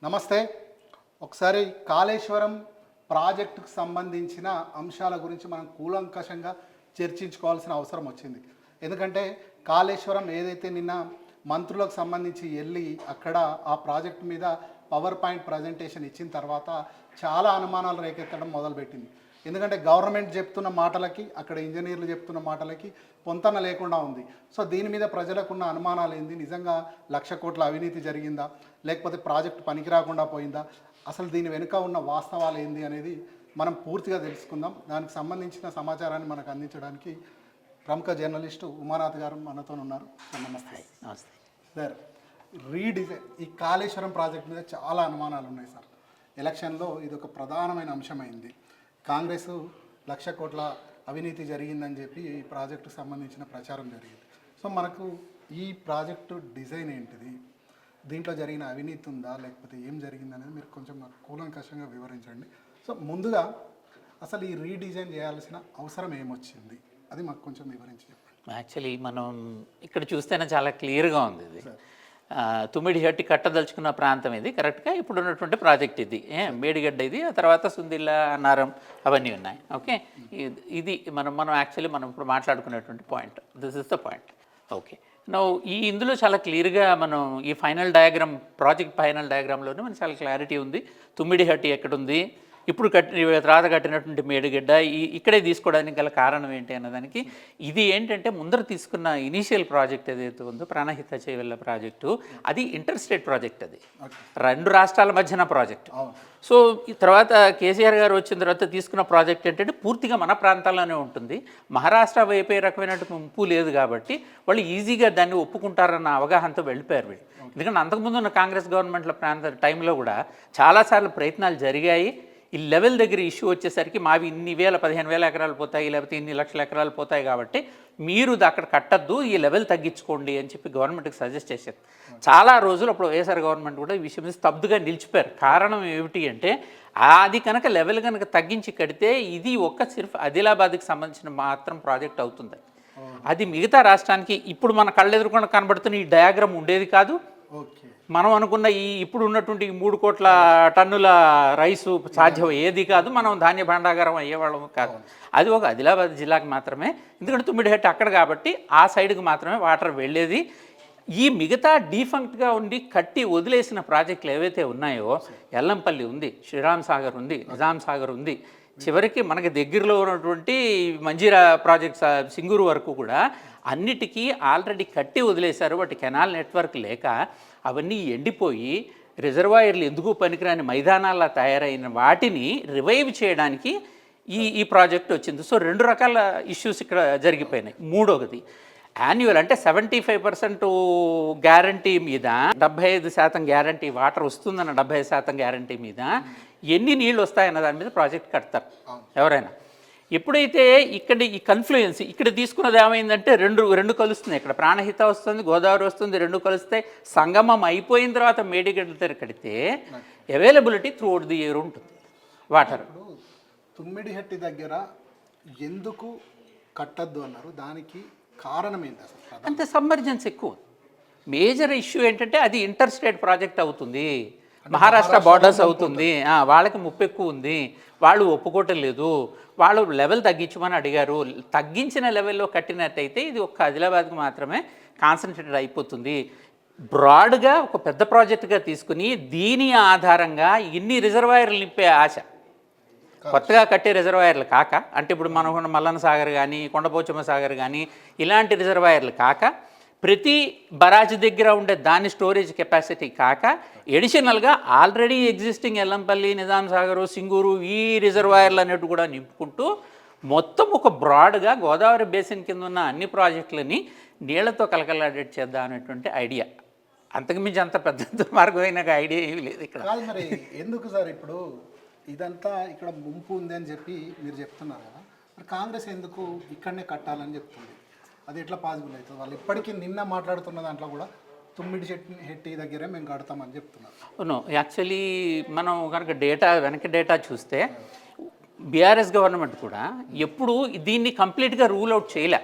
నమస్తే. ఒకసారి కాళేశ్వరం ప్రాజెక్టుకు సంబంధించిన అంశాల గురించి మనం కూలంకషంగా చర్చించుకోవాల్సిన అవసరం వచ్చింది. ఎందుకంటే కాళేశ్వరం ఏదైతే నిన్న మంత్రులకు సంబంధించి వెళ్ళి అక్కడ ఆ ప్రాజెక్టు మీద పవర్ పాయింట్ ప్రజెంటేషన్ ఇచ్చిన తర్వాత చాలా అనుమానాలు రేకెత్తడం మొదలుపెట్టింది. ఎందుకంటే గవర్నమెంట్ చెప్తున్న మాటలకి అక్కడ ఇంజనీర్లు చెప్తున్న మాటలకి పొంతన లేకుండా ఉంది. సో దీని మీద ప్రజలకున్న అనుమానాలు ఏంది, నిజంగా 1,00,000 కోట్ల అవినీతి జరిగిందా, లేకపోతే ప్రాజెక్టు పనికి రాకుండా పోయిందా, అసలు దీని వెనుక ఉన్న వాస్తవాలు ఏంది అనేది మనం పూర్తిగా తెలుసుకుందాం. దానికి సంబంధించిన సమాచారాన్ని మనకు అందించడానికి ప్రముఖ జర్నలిస్టు ఉమానాథ్ గారు మనతో ఉన్నారు. నమస్తే. నమస్తే సార్, రీడిజైన్ ఈ కాళేశ్వరం ప్రాజెక్ట్ మీద చాలా అనుమానాలు ఉన్నాయి సార్. ఎలక్షన్లో ఇది ఒక ప్రధానమైన అంశమైంది. కాంగ్రెస్ 1,00,000 కోట్ల అవినీతి జరిగిందని చెప్పి ఈ ప్రాజెక్టుకు సంబంధించిన ప్రచారం జరిగింది. సో మనకు ఈ ప్రాజెక్టు డిజైన్ ఏంటిది, దీంట్లో జరిగిన అవినీతి ఉందా లేకపోతే ఏం జరిగిందనేది మీరు కొంచెం నాకు కూలంకషంగా వివరించండి. సో ముందుగా అసలు ఈ రీడిజైన్ చేయాల్సిన అవసరం ఏమొచ్చింది అది మాకు కొంచెం వివరించి చెప్పండి. యాక్చువల్లీ మనం ఇక్కడ చూస్తేనే చాలా క్లియర్గా ఉంది. ఇది తుమ్మిడిహట్టి కట్టదలుచుకున్న ప్రాంతం ఇది కరెక్ట్గా ఇప్పుడు ఉన్నటువంటి ప్రాజెక్ట్ ఇది. మేడిగడ్డ ఇది, ఆ తర్వాత సుందిల్ల, అన్నారం అవన్నీ ఉన్నాయి. ఓకే, ఇది మనం యాక్చువల్లీ మనం ఇప్పుడు మాట్లాడుకునేటువంటి point. This is the point. Okay, ఇందులో చాలా క్లియర్గా మనం ఈ ఫైనల్ డయాగ్రామ్, ప్రాజెక్ట్ ఫైనల్ డయాగ్రామ్లోనే మనకు చాలా క్లారిటీ ఉంది. తుమ్మిడిహట్టి ఎక్కడుంది, ఇప్పుడు తర్వాత కట్టినటువంటి మేడిగడ్డ ఇక్కడే తీసుకోవడానికి గల కారణం ఏంటి అన్నదానికి ఇది ఏంటంటే ముందర తీసుకున్న ఇనీషియల్ ప్రాజెక్ట్ ఏదైతే ఉందో ప్రాణహిత చేవెళ్ళ ప్రాజెక్టు, అది ఇంటర్ స్టేట్ ప్రాజెక్ట్. అది 2 రాష్ట్రాల మధ్యన ప్రాజెక్ట్. సో ఈ తర్వాత కేసీఆర్ గారు వచ్చిన తర్వాత తీసుకున్న ప్రాజెక్ట్ ఏంటంటే పూర్తిగా మన ప్రాంతాల్లోనే ఉంటుంది. మహారాష్ట్ర వైపు ఏ రకమైనటువంటి ముప్పు లేదు కాబట్టి వాళ్ళు ఈజీగా దాన్ని ఒప్పుకుంటారన్న అవగాహనతో వెళ్ళిపోయారు వీళ్ళు. ఎందుకంటే అంతకుముందు ఉన్న కాంగ్రెస్ గవర్నమెంట్ల టైంలో కూడా చాలాసార్లు ప్రయత్నాలు జరిగాయి. ఈ లెవెల్ దగ్గర ఇష్యూ వచ్చేసరికి మావి ఇన్ని 15,000 ఎకరాలు పోతాయి, లేకపోతే ఇన్ని లక్షల ఎకరాలు పోతాయి కాబట్టి మీరు అక్కడ కట్టద్దు, ఈ లెవెల్ తగ్గించుకోండి అని చెప్పి గవర్నమెంట్కి సజెస్ట్ చేశారు. చాలా రోజులు అప్పుడు వైఎస్ఆర్ గవర్నమెంట్ కూడా ఈ విషయం మీద స్తబ్దుగా నిలిచిపోయారు. కారణం ఏమిటి అంటే అది కనుక లెవెల్ కనుక తగ్గించి కడితే ఇది సిర్ఫ్ ఆదిలాబాద్కి సంబంధించిన మాత్రం ప్రాజెక్ట్ అవుతుంది. అది మిగతా రాష్ట్రానికి ఇప్పుడు మన కళ్ళెదురుకుండా కనబడుతున్న ఈ డయాగ్రామ్ ఉండేది కాదు. మనం అనుకున్న ఇప్పుడు ఉన్నటువంటి 3 కోట్ల టన్నుల రైసు సాధ్యం ఏది కాదు, మనం ధాన్య భాండాగారం అయ్యేవాళ్ళము కాదు. అది ఒక ఆదిలాబాద్ జిల్లాకి మాత్రమే, ఎందుకంటే తుమ్మిడిహట్టి అక్కడ కాబట్టి ఆ సైడ్కి మాత్రమే వాటర్ వెళ్ళేది. ఈ మిగతా డీఫంక్ట్గా ఉండి కట్టి వదిలేసిన ప్రాజెక్టులు ఏవైతే ఉన్నాయో, ఎల్లంపల్లి ఉంది, శ్రీరామ్ సాగర్ ఉంది, నిజాం సాగర్ ఉంది, చివరికి మనకి దగ్గరలో ఉన్నటువంటి మంజీరా ప్రాజెక్ట్ సింగూరు వరకు కూడా అన్నిటికీ ఆల్రెడీ కట్టి వదిలేశారు. వాటి కెనాల్ నెట్వర్క్ లేక అవన్నీ ఎండిపోయి రిజర్వాయర్లు ఎందుకు పనికిరాని మైదానాల్లో తయారైన వాటిని రివైవ్ చేయడానికి ఈ ప్రాజెక్ట్ వచ్చింది. సో 2 రకాల ఇష్యూస్ ఇక్కడ జరిగిపోయినాయి. మూడోది యాన్యువల్ అంటే 75% గ్యారంటీ మీద 75% గ్యారంటీ, వాటర్ వస్తుందన్న 75% గ్యారంటీ మీద ఎన్ని నీళ్ళు వస్తాయన్న దాని మీద ప్రాజెక్ట్ కడతారు ఎవరైనా. ఎప్పుడైతే ఇక్కడ ఈ కన్ఫ్లుయెన్స్ ఇక్కడ తీసుకున్నది ఏమైందంటే రెండు కలుస్తున్నాయి. ఇక్కడ ప్రాణహిత వస్తుంది, గోదావరి వస్తుంది, 2 కలుస్తాయి. సంగమం అయిపోయిన తర్వాత మేడిగడ్డ దగ్గర కడితే availability through out the year ఉంటుంది వాటర్. తుమ్మిడిహట్టి దగ్గర ఎందుకు కట్టద్దు అన్నారు, దానికి కారణం ఏంటి అసలు? అంతే, సబ్మర్జెన్స్ ఎక్కువ. మేజర్ ఇష్యూ ఏంటంటే అది ఇంటర్ స్టేట్ ప్రాజెక్ట్ అవుతుంది, మహారాష్ట్ర బార్డర్స్ అవుతుంది, వాళ్ళకి ముప్పు ఎక్కువ ఉంది, వాళ్ళు ఒప్పుకోవటం లేదు, వాళ్ళు లెవెల్ తగ్గించమని అడిగారు. తగ్గించిన లెవెల్లో కట్టినట్టయితే ఇది ఒక్క ఆదిలాబాద్కి మాత్రమే కాన్సన్ట్రేటెడ్ అయిపోతుంది. బ్రాడ్గా ఒక పెద్ద ప్రాజెక్టుగా తీసుకుని దీని ఆధారంగా ఇన్ని రిజర్వాయర్లు నింపే ఆశ, కొత్తగా కట్టే రిజర్వాయర్లు కాక, అంటే ఇప్పుడు మనం మల్లన్న సాగర్ కానీ కొండపోచమ్మ సాగర్ కానీ ఇలాంటి రిజర్వాయర్లు కాక, ప్రతి బరాజ్ దగ్గర ఉండే దాని స్టోరేజ్ కెపాసిటీ కాక ఎడిషనల్గా ఆల్రెడీ ఎగ్జిస్టింగ్ ఎల్లంపల్లి, నిజాం సాగరు, సింగూరు ఈ రిజర్వాయర్లు అనేవి కూడా నింపుకుంటూ మొత్తం ఒక బ్రాడ్గా గోదావరి బేసిన్ కింద ఉన్న అన్ని ప్రాజెక్టులని నీళ్లతో కలకలాడేట్ చేద్దాం అనేటువంటి ఐడియా. అంతకుమించి అంత పెద్ద మార్గమైన ఐడియా ఏమీ లేదు ఇక్కడ. మరి ఎందుకు సార్ ఇప్పుడు ఇదంతా ఇక్కడ ముంపు ఉంది అని చెప్పి మీరు చెప్తున్నారు కదా, మరి కాంగ్రెస్ ఎందుకు ఇక్కడనే కట్టాలని చెప్తుంది? అది ఎట్లా పాసిబుల్ అవుతుంది? వాళ్ళు ఇప్పటికీ నిన్న మాట్లాడుతున్న దాంట్లో కూడా తుమ్మిడిహట్టి దగ్గరే మేము కడతామని చెప్తున్నారు. అవును, యాక్చువల్లీ మనం కనుక వెనక డేటా చూస్తే బీఆర్ఎస్ గవర్నమెంట్ కూడా ఎప్పుడు దీన్ని కంప్లీట్గా రూల్ అవుట్ చేయలే.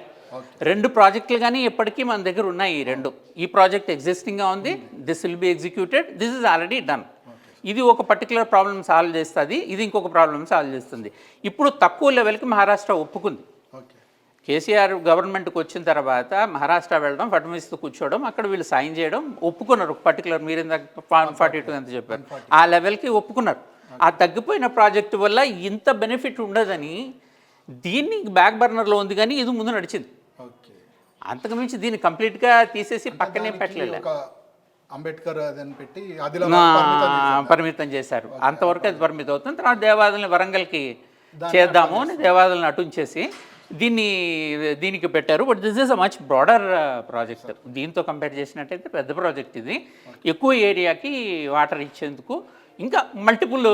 2 ప్రాజెక్టులు కానీ ఎప్పటికీ మన దగ్గర ఉన్నాయి. ఈ ప్రాజెక్ట్ ఎగ్జిస్టింగ్గా ఉంది, this will be executed, this is already done. ఇది ఒక పర్టికులర్ ప్రాబ్లమ్ సాల్వ్ చేస్తుంది, ఇది ఇంకొక ప్రాబ్లమ్ సాల్వ్ చేస్తుంది. ఇప్పుడు తక్కువ లెవెల్కి మహారాష్ట్ర ఒప్పుకుంది. ఓకే. కేసీఆర్ గవర్నమెంట్కి వచ్చిన తర్వాత మహారాష్ట్ర వెళ్ళడం, ఫడ్నవీస్తో కూర్చోవడం, అక్కడ వీళ్ళు సైన్ చేయడం ఒప్పుకున్నారు. ఒక పర్టికులర్ మీరు ఇందాక 142 ఎంత చెప్పారు, ఆ లెవెల్కి ఒప్పుకున్నారు. ఆ తగ్గిపోయిన ప్రాజెక్టు వల్ల ఇంత బెనిఫిట్ ఉండదని దీన్ని బ్యాక్ బర్నర్లో ఉంది, కానీ ఇది ముందు నడిచింది. ఓకే. అంతకుమించి దీన్ని కంప్లీట్గా తీసేసి పక్కనే పెట్టలేదు, అంబేద్కర్ అదని పెట్టి పరిమితం చేశారు. అంతవరకు అది పరిమితం అవుతుంది. తర్వాత దేవాదుల్ని వరంగల్కి చేద్దాము అని దేవాదుల్ని అటుంచేసి దీనికి పెట్టారు. But this is a much broader project. దీంతో కంపేర్ చేసినట్టయితే పెద్ద ప్రాజెక్ట్ ఇది. ఎక్కువ ఏరియాకి వాటర్ ఇచ్చేందుకు ఇంకా మల్టిపుల్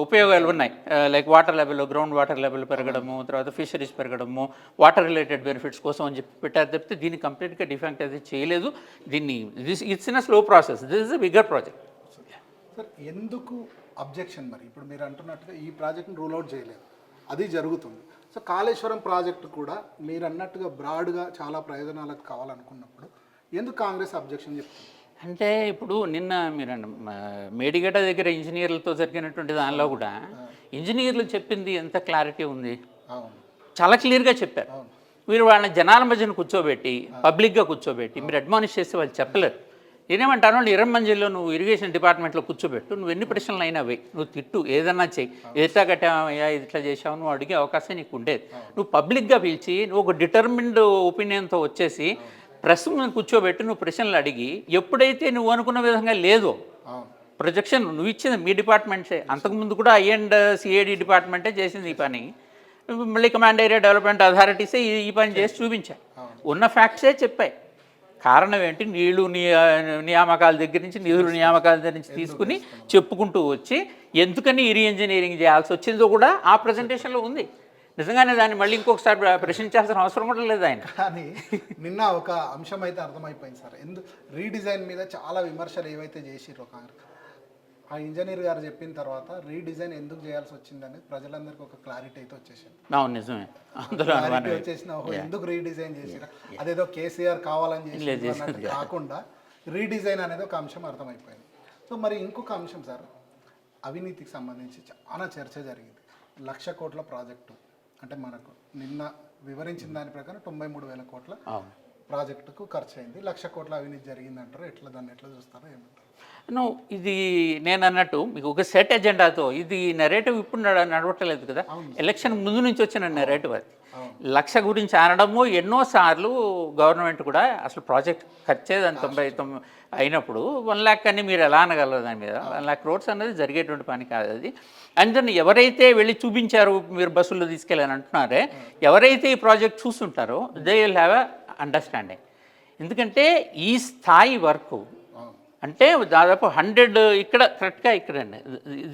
ఉపయోగాలు ఉన్నాయి. Like water level, ground water level పెరగడము, తర్వాత ఫిషరీస్ పెరగడము, వాటర్ రిలేటెడ్ బెనిఫిట్స్ కోసం అని చెప్పి పెట్టారు తప్పితే దీన్ని కంప్లీట్గా డిఫెక్ట్ అయితే చేయలేదు. దీన్ని it's in a slow process. This is a bigger project. Sir ఎందుకు అబ్జెక్షన్? మరి ఇప్పుడు మీరు అంటున్నట్టుగా ఈ ప్రాజెక్ట్ని రూల్ అవుట్ చేయలేదు, అది జరుగుతుంది. సో కాళేశ్వరం ప్రాజెక్టు కూడా మీరు అన్నట్టుగా బ్రాడ్గా చాలా ప్రయోజనాలకు కావాలనుకున్నప్పుడు ఎందుకు కాంగ్రెస్ అబ్జెక్షన్ చెప్తుంది? అంటే ఇప్పుడు నిన్న మీరు మేడిగడ్డ దగ్గర ఇంజనీర్లతో జరిగినటువంటి దానిలో కూడా ఇంజనీర్లు చెప్పింది ఎంత క్లారిటీ ఉంది, చాలా క్లియర్గా చెప్పారు. మీరు వాళ్ళని జనాల మధ్యన కూర్చోబెట్టి, పబ్లిక్గా కూర్చోబెట్టి మీరు అడ్మానిష్ చేస్తే వాళ్ళు చెప్పలేరు. నేనేమంటాను, వాళ్ళు 20 మందిలో నువ్వు ఇరిగేషన్ డిపార్ట్మెంట్లో కూర్చోబెట్టు, నువ్వు ఎన్ని ప్రశ్నలు అయినా వేయి, నువ్వు తిట్టు, ఏదన్నా చెయ్యి, ఎట్లా కట్టావయ్యా, ఇది ఇట్లా చేసావు, నువ్వు అడిగే అవకాశం నీకు ఉండేది. నువ్వు పబ్లిక్గా పిలిచి నువ్వు ఒక డిటర్మిన్డ్ ఒపీనియన్తో వచ్చేసి ప్రెస్ మీద కూర్చోబెట్టి నువ్వు ప్రశ్నలు అడిగి, ఎప్పుడైతే నువ్వు అనుకున్న విధంగా లేదో ప్రొజెక్షన్ నువ్వు ఇచ్చింది మీ డిపార్ట్మెంట్సే, అంతకుముందు కూడా I&CAD డిపార్ట్మెంటే చేసింది ఈ పని, మళ్ళీ కమాండ్ ఏరియా డెవలప్మెంట్ అథారిటీసే ఈ పని చేసి చూపించాయి, ఉన్న ఫ్యాక్ట్సే చెప్పాయి. కారణం ఏంటి, నీళ్లు నియామకాల దగ్గర నుంచి, నిధులు నియామకాల దగ్గర నుంచి తీసుకుని చెప్పుకుంటూ వచ్చి ఎందుకని ఇంజనీరింగ్ చేయాల్సి వచ్చిందో కూడా ఆ ప్రజెంటేషన్లో ఉంది. నిజంగానే దాన్ని మళ్ళీ ఇంకొకసారి ప్రశ్నించాల్సిన అవసరం కూడా లేదు ఆయన. కానీ నిన్న ఒక అంశం అయితే అర్థమైపోయింది సార్, రీడిజైన్ మీద చాలా విమర్శలు ఏవైతే చేసిరో కాంగ్రెస్, ఆ ఇంజనీర్ గారు చెప్పిన తర్వాత రీడిజైన్ ఎందుకు చేయాల్సి వచ్చిందని ప్రజలందరికీ ఒక క్లారిటీ అయితే వచ్చేసింది. నిజమే, వచ్చేసిన ఎందుకు రీడిజైన్ చేసిరా, అదేదో కేసీఆర్ కావాలని చేసి కాకుండా రీడిజైన్ అనేది ఒక అంశం అర్థమైపోయింది. సో మరి ఇంకొక అంశం సార్, అవినీతికి సంబంధించి చాలా చర్చ జరిగింది. 1,00,000 కోట్ల ప్రాజెక్టు అంటే మనకు నిన్న వివరించిన దాని ప్రకారం 93,000 కోట్ల ప్రాజెక్టుకు ఖర్చు అయింది. 1,00,000 కోట్ల అవినీతి జరిగింది అంటారు. దాన్ని ఎట్లా చూస్తారో ఏమంటారు? ఇది నేను అన్నట్టు మీకు ఒక సెట్ ఎజెండాతో ఇది నెరేటివ్ ఇప్పుడు నడవట్లేదు కదా, ఎలక్షన్ ముందు నుంచి వచ్చిన నెరేటివ్ అది. 1,00,000 గురించి అనడము, ఎన్నోసార్లు గవర్నమెంట్ కూడా అసలు ప్రాజెక్ట్ ఖర్చే దాని 99 అయినప్పుడు 1 lakh అని మీరు ఎలా అనగలరు దాని మీద? 1 lakh crores అనేది జరిగేటువంటి పని కాదు అది. అండ్ దెన్ ఎవరైతే వెళ్ళి చూపించారు, మీరు బస్సుల్లో తీసుకెళ్ళని అంటున్నారే, ఎవరైతే ఈ ప్రాజెక్ట్ చూస్తుంటారో they will have a understanding. ఎందుకంటే ఈ స్థాయి వరకు అంటే దాదాపు 100 ఇక్కడ కరెక్ట్గా ఇక్కడండి,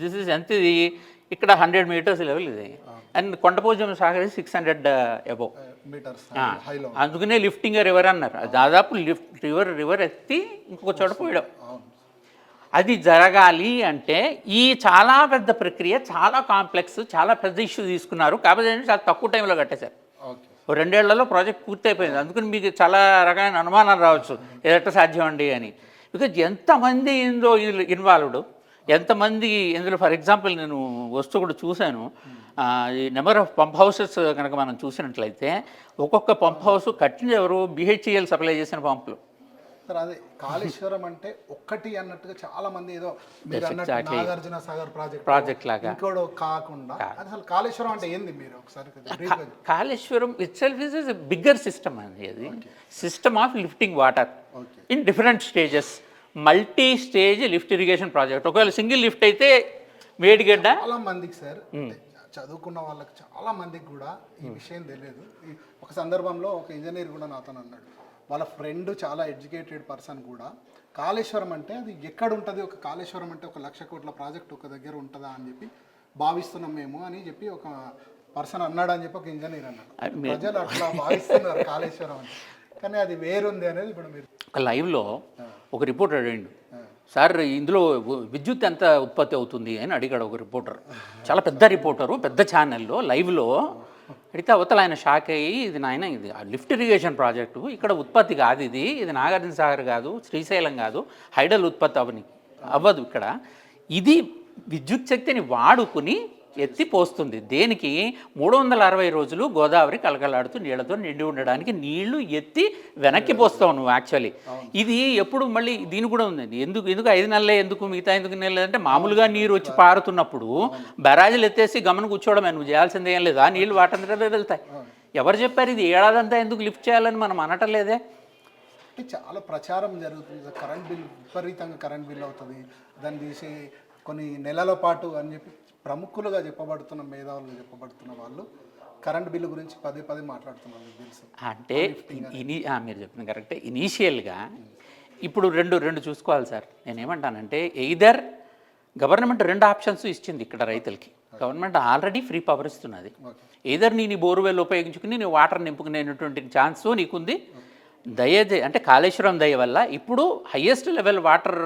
దిస్ ఇస్ ఎంత, ఇది ఇక్కడ 100 meters లెవెల్ ఇది, and Kondapochamma Sagar 600 above meters. అందుకనే లిఫ్టింగ్ రివర్ అన్నారు. దాదాపు రివర్ ఎత్తి ఇంకొక చోట పోయడం. అది జరగాలి అంటే ఈ చాలా పెద్ద ప్రక్రియ, చాలా కాంప్లెక్స్, చాలా పెద్ద ఇష్యూ తీసుకున్నారు. కాకపోతే చాలా తక్కువ టైంలో కట్టేశారు. 2 ఏళ్లలో ప్రాజెక్ట్ పూర్తయిపోయింది. అందుకని మీకు చాలా రకమైన అనుమానాలు రావచ్చు, ఎట్లా సాధ్యం అండి అని. బికాజ్ ఎంతమంది ఇందులో ఇన్వాల్వ్డ్, ఎంతమంది ఇందులో, ఫర్ ఎగ్జాంపుల్ నేను వస్తూ కూడా చూశాను, ఈ నెంబర్ ఆఫ్ పంప్ హౌసెస్ కనుక మనం చూసినట్లయితే ఒక్కొక్క పంప్ హౌస్ కట్టిన ఎవరు BHEL సప్లై చేసిన పంపులు. సార్ అదే కాళేశ్వరం అంటే ఒక్కటి అన్నట్టుగా చాలా మంది ఏదో నాగార్జున సాగర్ ప్రాజెక్ట్ లాగా ఇంకోటి కాకుండా అసలు కాళేశ్వరం అంటే ఏంది మీరు ఒకసారి? Kaleshwaram it self is a bigger system అండి. అది system of lifting water in different stages, multi stage lift irrigation project. ఒకవేళ సింగిల్ లిఫ్ట్ అయితే మేడిగడ్డ చాలా మందికి సార్, చదువుకున్న వాళ్ళకి చాలా మందికి కూడా ఈ విషయం తెలియదు. ఒక సందర్భంలో ఒక ఇంజనీర్ కూడా నాతో అన్నాడు, వాళ్ళ ఫ్రెండ్ చాలా ఎడ్యుకేటెడ్ పర్సన్ కూడా కాళేశ్వరం అంటే అది ఎక్కడ ఉంటుంది, ఒక కాళేశ్వరం అంటే 1,00,000 కోట్ల ప్రాజెక్ట్ ఒక దగ్గర ఉంటుందా అని చెప్పి భావిస్తున్నాం మేము అని చెప్పి ఒక పర్సన్ అన్నాడు అని చెప్పి ఒక ఇంజనీర్ అన్నాడు. ప్రజలు అట్లా భావిస్తున్నారు కాళేశ్వరం అంటే, కానీ అది వేరుంది అనేది ఇప్పుడు మీరు ఒక లైవ్లో ఒక రిపోర్టర్ అడిగాడు, సార్ ఇందులో విద్యుత్ ఎంత ఉత్పత్తి అవుతుంది అని అడిగాడు ఒక రిపోర్టర్. చాలా పెద్ద రిపోర్టరు, పెద్ద ఛానల్లో లైవ్లో అడిగితే అవతల ఆయన షాక్ అయ్యి, ఇది నాయన ఇది లిఫ్ట్ ఇరిగేషన్ ప్రాజెక్టు, ఇక్కడ ఉత్పత్తి కాదు, ఇది నాగార్జున సాగర్ కాదు, శ్రీశైలం కాదు, హైడల్ ఉత్పత్తి అవ్వదు ఇక్కడ, ఇది విద్యుత్ శక్తిని వాడుకుని ఎత్తి పోస్తుంది. దేనికి 360 రోజులు గోదావరి కలకలాడుతూ నీళ్లతో నిండి ఉండడానికి నీళ్లు ఎత్తి వెనక్కి పోస్తావు నువ్వు యాక్చువల్లీ. ఇది ఎప్పుడు మళ్ళీ దీని కూడా ఉందండి, ఎందుకు 5 నెలలే ఎందుకు మిగతా ఎందుకు నెలలు అంటే మామూలుగా నీరు వచ్చి పారుతున్నప్పుడు బరాజులు ఎత్తేసి గమనం కూర్చోవడమే, నువ్వు చేయాల్సింది ఏం లేదు, ఆ నీళ్లు వాటంతటా వెళ్తాయి. ఎవరు చెప్పారు ఇది ఏడాదంతా ఎందుకు లిఫ్ట్ చేయాలని మనం అనటం లేదే. అంటే చాలా ప్రచారం జరుగుతుంది, కరెంట్ బిల్ విపరీతంగా కరెంట్ బిల్ అవుతుంది, దాన్ని తీసి కొన్ని నెలల పాటు అని చెప్పి ప్రముఖులుగా చెప్పబడుతున్న మేధావులుగా చెప్పబడుతున్న వాళ్ళు కరెంట్ బిల్లు గురించి పదే పదే మాట్లాడుతున్నారు తెలుసు. అంటే మీరు చెప్తుంది కరెక్టే. ఇనీషియల్గా ఇప్పుడు రెండు చూసుకోవాలి సార్. నేనేమంటానంటే ఎయిదర్ గవర్నమెంట్ 2 ఆప్షన్స్ ఇచ్చింది ఇక్కడ రైతులకి. గవర్నమెంట్ ఆల్రెడీ ఫ్రీ పవర్ ఇస్తున్నది. ఎయిదర్ నీ బోర్వెల్ ఉపయోగించుకుని నీ వాటర్ నింపుకునేటువంటి ఛాన్స్ నీకుంది. అంటే కాళేశ్వరం దయ వల్ల ఇప్పుడు హయ్యెస్ట్ లెవెల్ వాటర్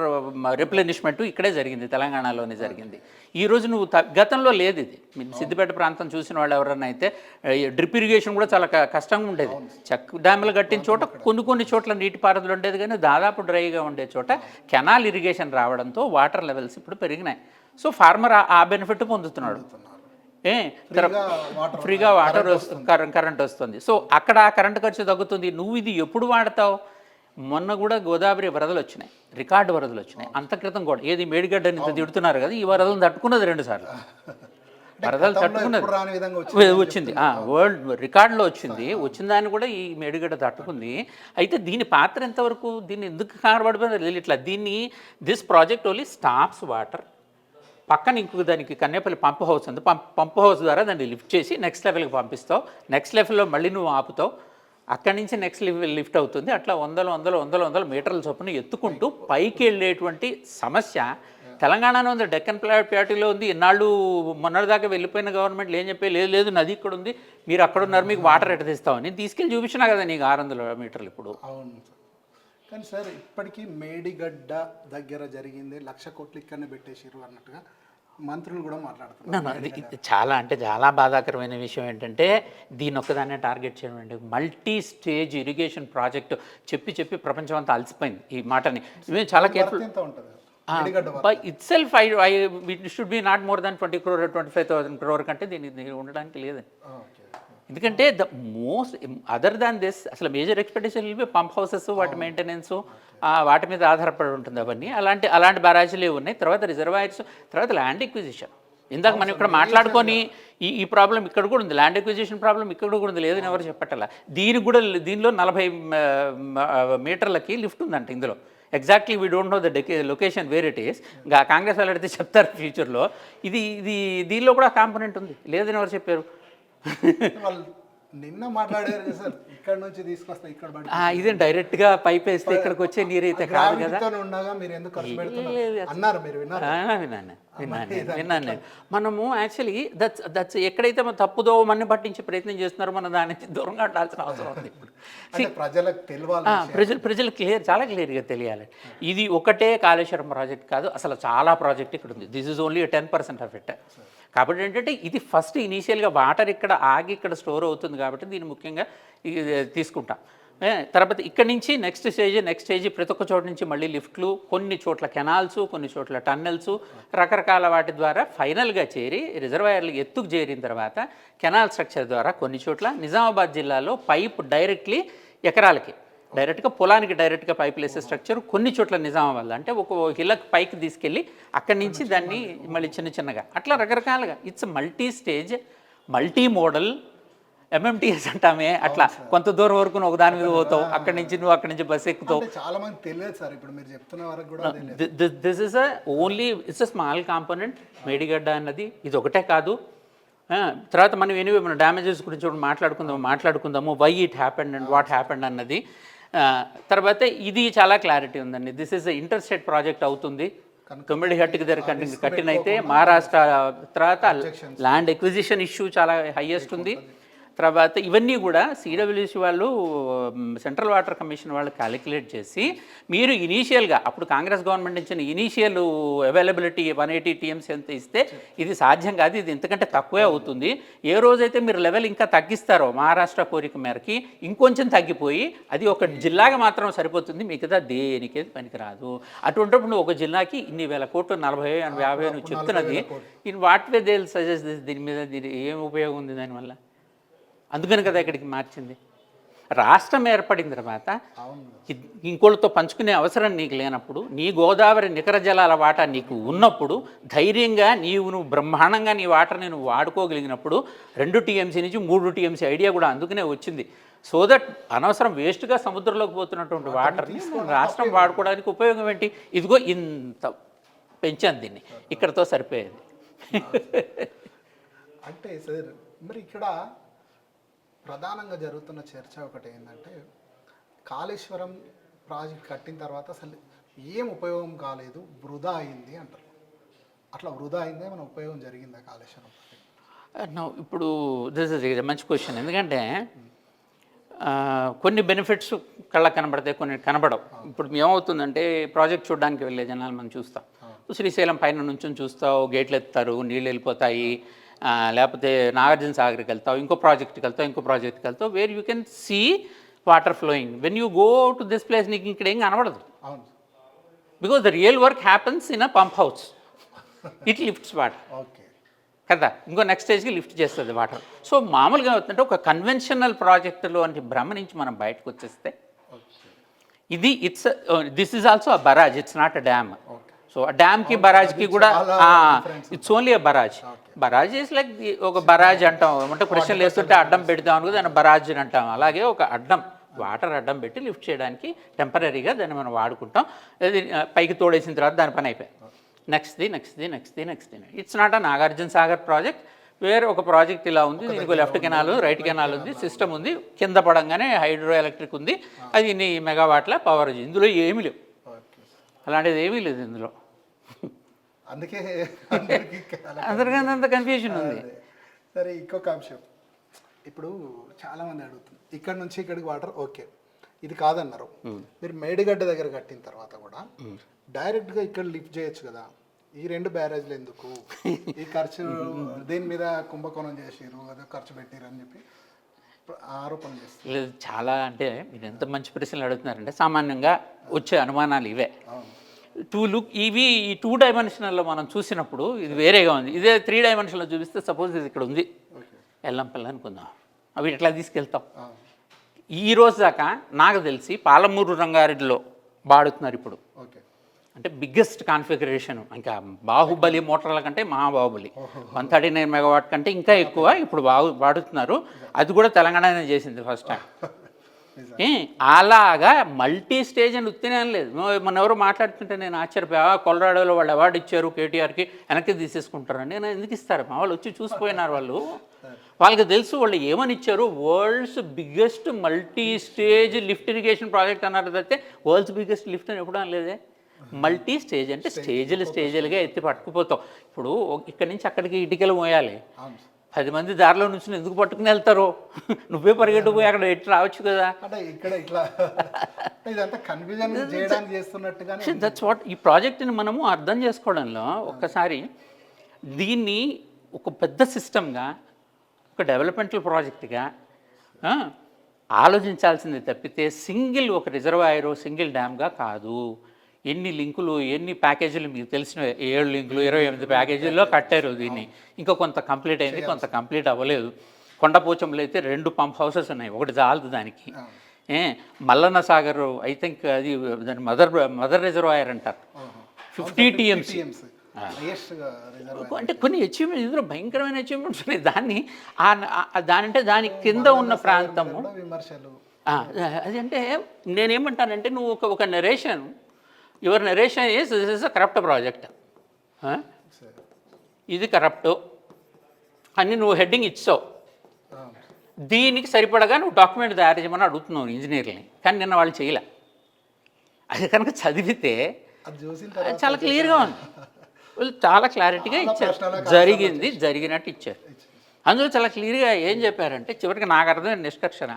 రిప్లెనిష్మెంట్ ఇక్కడే జరిగింది, తెలంగాణలోనే జరిగింది. ఈరోజు నువ్వు గతంలో లేదు ఇది. సిద్దిపేట ప్రాంతం చూసిన వాళ్ళు ఎవరన్నా అయితే డ్రిప్ ఇరిగేషన్ కూడా చాలా కష్టంగా ఉండేది. చెక్ డ్యాములు కట్టిన చోట కొన్ని చోట్ల నీటిపారుదల ఉండేది, కానీ దాదాపు డ్రైగా ఉండే చోట కెనాల్ ఇరిగేషన్ రావడంతో వాటర్ లెవెల్స్ ఇప్పుడు పెరిగినాయి. సో ఫార్మర్ ఆ బెనిఫిట్ పొందుతున్నాడు, ఫ్రీగా వాటర్ కరెంట్ వస్తుంది. సో అక్కడ కరెంట్ ఖర్చు తగ్గుతుంది. నువ్వు ఇది ఎప్పుడు వాడతావు? మొన్న కూడా గోదావరి వరదలు వచ్చినాయి, రికార్డు వరదలు వచ్చినాయి. అంత క్రితం కూడా ఏది మేడిగడ్డని ఇంత తిడుతున్నారు కదా, ఈ వరదలు తట్టుకున్నది 2 సార్లు. వరదలు తట్టుకున్నది వచ్చింది, వరల్డ్ రికార్డులో వచ్చిన దాన్ని కూడా ఈ మేడిగడ్డ తట్టుకుంది. అయితే దీని పాత్ర ఎంతవరకు, దీన్ని ఎందుకు కారపడిపోయింది ఇట్లా. This project only stops water. పక్కన ఇంకొక దానికి కన్నేపల్లి పంప్ హౌస్ ఉంది, పంప్ హౌస్ ద్వారా దాన్ని లిఫ్ట్ చేసి నెక్స్ట్ లెవెల్కి పంపిస్తావు. నెక్స్ట్ లెవెల్లో మళ్ళీ నువ్వు ఆపుతావు, అక్కడి నుంచి నెక్స్ట్ లెవెల్ లిఫ్ట్ అవుతుంది. అట్లా వందల మీటర్ల చొప్పున ఎత్తుకుంటూ పైకి వెళ్ళేటువంటి సమస్య తెలంగాణలో ఉంది. డెక్కన్ ప్లాటీలో ఉంది. ఇన్నాళ్ళు మొన్నటిదాకా వెళ్ళిపోయిన గవర్నమెంట్లు ఏం చెప్పే లేదు నది ఇక్కడ ఉంది, మీరు అక్కడ ఉన్నారు, మీకు వాటర్ ఎట్ట తెస్తామని తీసుకెళ్ళి చూపించినా కదా నీకు 600 మీటర్లు ఇప్పుడు. అవును కానీ సార్ ఇప్పటికీ మేడిగడ్డ దగ్గర జరిగింది 1,00,000 కోట్లు ఇక్కడనే పెట్టేసారు అన్నట్టుగా మంత్రులు కూడా మాట్లాడుతున్నారు. చాలా బాధాకరమైన విషయం ఏంటంటే దీని ఒక్కదాన్నే టార్గెట్ చేయడం అంటే మల్టీ స్టేజ్ ఇరిగేషన్ ప్రాజెక్టు చెప్పి ప్రపంచం అంతా అలసిపోయింది ఈ మాటని. మేము చాలా careful. By itself it should be not more than 20 crore 25,000 crore కంటే దీనికి ఉండడానికి లేదండి. ఎందుకంటే the most other than this అసలు major expectation will be pump houses, వాటి మెయింటెనెన్స్, వాటి మీద ఆధారపడి ఉంటుంది అవన్నీ. అలాంటి బ్యారేజీలు ఉన్నాయి. తర్వాత రిజర్వాయర్స్, తర్వాత ల్యాండ్ ఎక్విజిషన్. ఇందాక మనం ఇక్కడ మాట్లాడుకొని ఈ ప్రాబ్లం ఇక్కడ కూడా ఉంది, ల్యాండ్ ఎక్విజిషన్ ప్రాబ్లం ఇక్కడ కూడా ఉంది, లేదని ఎవరు చెప్పట్టలా. దీనిలో 40 మీటర్లకి లిఫ్ట్ ఉందంట ఇందులో. Exactly we don't know the location where it is. Congress వాళ్ళు అడిగితే చెప్తారు ఫ్యూచర్లో. దీనిలో కూడా కాంపోనెంట్ ఉంది, లేదని ఎవరు చెప్పారు? వాళ్ళు నిన్న మాట్లాడారు సార్, ఇక్కడ నుంచి తీసుకొస్తా ఇక్కడ ఇదే డైరెక్ట్గా పైప్ వేస్తే ఇక్కడికి వచ్చే నీరు అయితే కాదు కదా. విన్నాను నేను. మనము యాక్చువల్లీ దట్స్ ఎక్కడైతే మనం తప్పుదో మన్ని పట్టించే ప్రయత్నం చేస్తున్నారో మనం దాని నుంచి దూరంగా ఉండాల్సిన అవసరం ఉంది. ఇప్పుడు ప్రజలకు చాలా క్లియర్గా తెలియాలి. ఇది ఒకటే కాళేశ్వరం ప్రాజెక్ట్ కాదు, అసలు చాలా ప్రాజెక్ట్ ఇక్కడ ఉంది. This is only 10% of it. కాబట్టి ఏంటంటే ఇది ఫస్ట్ ఇనీషియల్గా వాటర్ ఇక్కడ ఆగి ఇక్కడ స్టోర్ అవుతుంది కాబట్టి దీన్ని ముఖ్యంగా తీసుకుంటాం. తర్వాత ఇక్కడి నుంచి నెక్స్ట్ స్టేజ్ ప్రతి ఒక్క చోట నుంచి మళ్ళీ లిఫ్ట్లు, కొన్ని చోట్ల కెనాల్స్, కొన్ని చోట్ల టన్నెల్స్, రకరకాల వాటి ద్వారా ఫైనల్గా చేరి రిజర్వాయర్లు ఎత్తుకు చేరిన తర్వాత కెనాల్ స్ట్రక్చర్ ద్వారా కొన్ని చోట్ల నిజామాబాద్ జిల్లాలో పైప్ డైరెక్ట్లీ ఎకరాలకి డైరెక్ట్గా పొలానికి డైరెక్ట్గా పైపులు వేసే స్ట్రక్చర్ కొన్ని చోట్ల నిజామాబాద్ అంటే ఒక హిల్లక్ పైకి తీసుకెళ్ళి అక్కడి నుంచి దాన్ని మళ్ళీ చిన్నగా అట్లా రకరకాలుగా it's multi stage multi model MMTS అంటామే. అట్లా కొంత దూరం వరకు ఒక దాని మీద పోతావు, అక్కడి నుంచి బస్సు ఎక్కుతావు. చాలా మంది తెలియదు సార్, ఇప్పుడు మీరు చెప్తున్న వరకు కూడా this is it's a small component Medigadda అన్నది. ఇది ఒకటే కాదు. తర్వాత మనం డ్యామేజెస్ గురించి మాట్లాడుకుందాము why it happened and what happened అన్నది. తర్వాత ఇది చాలా క్లారిటీ ఉందండి. This is inter state project అవుతుంది. తుమ్మిడిహట్టికి దగ్గర కట్టినైతే మహారాష్ట్ర. తర్వాత ల్యాండ్ ఎక్విజిషన్ ఇష్యూ చాలా హైయెస్ట్ ఉంది. తర్వాత ఇవన్నీ కూడా సిడబ్ల్యూసి వాళ్ళు సెంట్రల్ వాటర్ కమిషన్ వాళ్ళు క్యాలిక్యులేట్ చేసి మీరు ఇనీషియల్గా అప్పుడు కాంగ్రెస్ గవర్నమెంట్ ఇచ్చిన ఇనీషియల్ అవైలబిలిటీ 180 టీఎంసీ ఎంత ఇస్తే ఇది సాధ్యం కాదు, ఇది ఇంతకంటే తక్కువే అవుతుంది. ఏ రోజైతే మీరు లెవెల్ ఇంకా తగ్గిస్తారో మహారాష్ట్ర కోరిక మేరకి ఇంకొంచెం తగ్గిపోయి అది ఒక జిల్లాగా మాత్రం సరిపోతుంది, మిగతా దేనికేది పనికిరాదు. అటువంటిప్పుడు నువ్వు ఒక జిల్లాకి ఇన్ని వేల కోట్లు 40, 50 నువ్వు చెప్తున్నది in what way they suggest దీని మీద ఏం ఉపయోగం ఉంది దానివల్ల? అందుకని కదా ఇక్కడికి మార్చింది. రాష్ట్రం ఏర్పడిన తర్వాత ఇంకోళ్ళతో పంచుకునే అవసరం నీకు లేనప్పుడు, నీ గోదావరి నికర జలాల వాటా నీకు ఉన్నప్పుడు, ధైర్యంగా నువ్వు బ్రహ్మాండంగా నీ వాటర్ని నువ్వు వాడుకోగలిగినప్పుడు 2 టీఎంసీ నుంచి 3 టీఎంసీ ఐడియా కూడా అందుకనే వచ్చింది. సో దట్ అనవసరం వేస్ట్గా సముద్రంలోకి పోతున్నటువంటి వాటర్ని రాష్ట్రం వాడుకోవడానికి ఉపయోగం ఏంటి? ఇదిగో ఇంత పెంచాను దీన్ని, ఇక్కడతో సరిపోయేది. అంటే సార్ మరి ఇక్కడ ప్రధానంగా జరుగుతున్న చర్చ ఒకటి ఏంటంటే, కాళేశ్వరం ప్రాజెక్ట్ కట్టిన తర్వాత అసలు ఏం ఉపయోగం కాలేదు, వృధా అయింది అంటారు. అట్లా వృధా అయిందే మన ఉపయోగం జరిగిందా కాళేశ్వరం ప్రాజెక్ట్? ఇప్పుడు దిస్ ఇస్ మంచి క్వశ్చన్. ఎందుకంటే కొన్ని బెనిఫిట్స్ కళ్ళకు కనబడతాయి, కొన్ని కనబడవు. ఇప్పుడు ఏమవుతుందంటే ప్రాజెక్ట్ చూడడానికి వెళ్ళే జనాలు మనం చూస్తాం. శ్రీశైలం పైన నుంచి చూస్తావు, గేట్లు ఎత్తారు, నీళ్ళు వెళ్ళిపోతాయి, లేకపోతే నాగార్జున సాగర్కి వెళ్తావు, ఇంకో ప్రాజెక్ట్కి వెళ్తావు, where you can see water flowing. When you go to this place నీకు ఇక్కడ ఏం కనబడదు. Because the real work happens in a pump house. It lifts water కదా, ఇంకో నెక్స్ట్ స్టేజ్కి లిఫ్ట్ చేస్తుంది వాటర్. సో మామూలుగా అవుతుందంటే ఒక కన్వెన్షనల్ ప్రాజెక్టులో అంటే భ్రమ నుంచి మనం బయటకు వచ్చేస్తే ఇది this is also a barrage, it's not a dam. So ఆ డ్యామ్కి బరాజ్కి కూడా it's only a barrage. Barrage is like ఒక బరాజ్ అంటాం, అంటే ప్రశ్నలు వేస్తుంటే అడ్డం పెడతాం అనుకో దాన్ని బరాజ్ అని అంటాం. అలాగే ఒక అడ్డం, వాటర్ అడ్డం పెట్టి లిఫ్ట్ చేయడానికి టెంపరీగా దాన్ని మనం వాడుకుంటాం. అది పైకి తోడేసిన తర్వాత దాని పని అయిపోయి next it's not a Nagarjuna Sagar project. వేరే ఒక ప్రాజెక్ట్ ఇలా ఉంది, దీనికి లెఫ్ట్ కెనాల్, రైట్ కెనాల్ ఉంది, సిస్టమ్ ఉంది, కింద పడంగానే హైడ్రో ఎలక్ట్రిక్ ఉంది, అది ఇన్ని మెగావాట్ల పవర్. ఇందులో ఏమీ లేవు, అలాంటిది ఏమీ లేదు ఇందులో. అందుకే అందరికీ అంత కన్ఫ్యూజన్ ఉంది. సరే, ఇంకొక అంశం, ఇప్పుడు చాలామంది అడుగుతుంది ఇక్కడ నుంచి ఇక్కడికి వాటర్ ఓకే, ఇది కాదన్నారు. మీరు మేడిగడ్డ దగ్గర కట్టిన తర్వాత కూడా డైరెక్ట్గా ఇక్కడ లిఫ్ట్ చేయొచ్చు కదా, ఈ 2 బ్యారేజ్లు ఎందుకు, ఈ ఖర్చు దీని మీద కుంభకోణం చేసిరు, అదే ఖర్చు పెట్టిరు అని చెప్పి ఆరోపణ చేస్తారు. లేదు, చాలా అంటే మీరు ఎంత మంచి ప్రశ్నలు అడుగుతున్నారంటే సామాన్యంగా వచ్చే అనుమానాలు ఇవే. ఇవి ఈ 2 డైమెన్షనల్లో మనం చూసినప్పుడు ఇది వేరేగా ఉంది. ఇదే 3 డైమెన్షన్లో చూపిస్తే సపోజ్ ఇది ఇక్కడ ఉంది, ఎల్లంపల్లి అనుకుందాం, అవి ఎట్లా తీసుకెళ్తాం? ఈ రోజు దాకా నాకు తెలిసి పాలమూరు రంగారెడ్డిలో వాడుతున్నారు ఇప్పుడు. అంటే బిగ్గెస్ట్ కాన్ఫిగరేషన్, ఇంకా బాహుబలి మోటార్ల కంటే మహాబాహుబలి 139 మెగావాట్ కంటే ఇంకా ఎక్కువ ఇప్పుడు వాడుతున్నారు. అది కూడా తెలంగాణనే చేసింది ఫస్ట్ టైం. అలాగా మల్టీ స్టేజ్ అని ఉత్తినే లేదు. మన ఎవరు మాట్లాడుతుంటే నేను ఆశ్చర్యపోయా, కొలరాడోలో వాళ్ళు అవార్డు ఇచ్చారు కేటీఆర్కి, వెనక్కి తీసేసుకుంటారండి. నేను ఎందుకు ఇస్తారు? మా వాళ్ళు వచ్చి చూసిపోయినారు, వాళ్ళకి తెలుసు వాళ్ళు ఏమని ఇచ్చారు. World's biggest multi stage lift irrigation project అన్నారు తప్పితే వరల్డ్స్ బిగ్గెస్ట్ లిఫ్ట్ అని ఎప్పుడు అనలేదే. మల్టీ స్టేజ్ అంటే స్టేజీలుగా ఎత్తి పట్టుకుపోతాం. ఇప్పుడు ఇక్కడి నుంచి అక్కడికి ఇటుకలు మోయాలి, 10 మంది దారిలో నుంచి ఎందుకు పట్టుకుని వెళ్తారో, నువ్వే పరిగెట్టుకుపోయి అక్కడ ఎట్లా రావచ్చు కదా. దట్స్ వాట్ ఈ ప్రాజెక్ట్ని మనము అర్థం చేసుకోవడంలో ఒక్కసారి దీన్ని ఒక పెద్ద సిస్టమ్గా, ఒక డెవలప్మెంటల్ ప్రాజెక్ట్గా ఆలోచించాల్సింది తప్పితే సింగిల్ ఒక రిజర్వాయరు, సింగిల్ డ్యామ్గా కాదు. ఎన్ని లింకులు, ఎన్ని ప్యాకేజీలు మీకు తెలిసిన 7 లింకులు 28 ప్యాకేజీల్లో కట్టారు దీన్ని. ఇంకా కొంత కంప్లీట్ అయింది, కొంత కంప్లీట్ అవ్వలేదు. కొండపోచంలో అయితే 2 పంప్ హౌసెస్ ఉన్నాయి, ఒకటి చాలదు దానికి. మల్లన్న సాగర్ ఐ థింక్ అది దాని మదర్ రిజర్వాయర్ అంటారు, 50 టీఎంసీ. అంటే కొన్ని అచీవ్మెంట్స్, ఇందులో భయంకరమైన అచీవ్మెంట్స్ ఉన్నాయి. దానంటే దాని కింద ఉన్న ప్రాంతము అది. అంటే నేనేమంటానంటే నువ్వు ఒక narration, your narration is this is a corrupt project, ఇది కరప్టు అని నువ్వు హెడ్డింగ్ ఇచ్చావు. దీనికి సరిపడగా నువ్వు డాక్యుమెంట్ తయారు చేయమని అడుగుతున్నావు ఇంజనీర్ని, కానీ నిన్న వాళ్ళు చేయలే. అది కనుక చదివితే చాలా క్లియర్గా ఉంది, వాళ్ళు చాలా క్లారిటీగా ఇచ్చారు, జరిగినట్టు ఇచ్చారు. అందులో చాలా క్లియర్గా ఏం చెప్పారంటే చివరికి నాకు అర్థమైన నిష్కర్షణ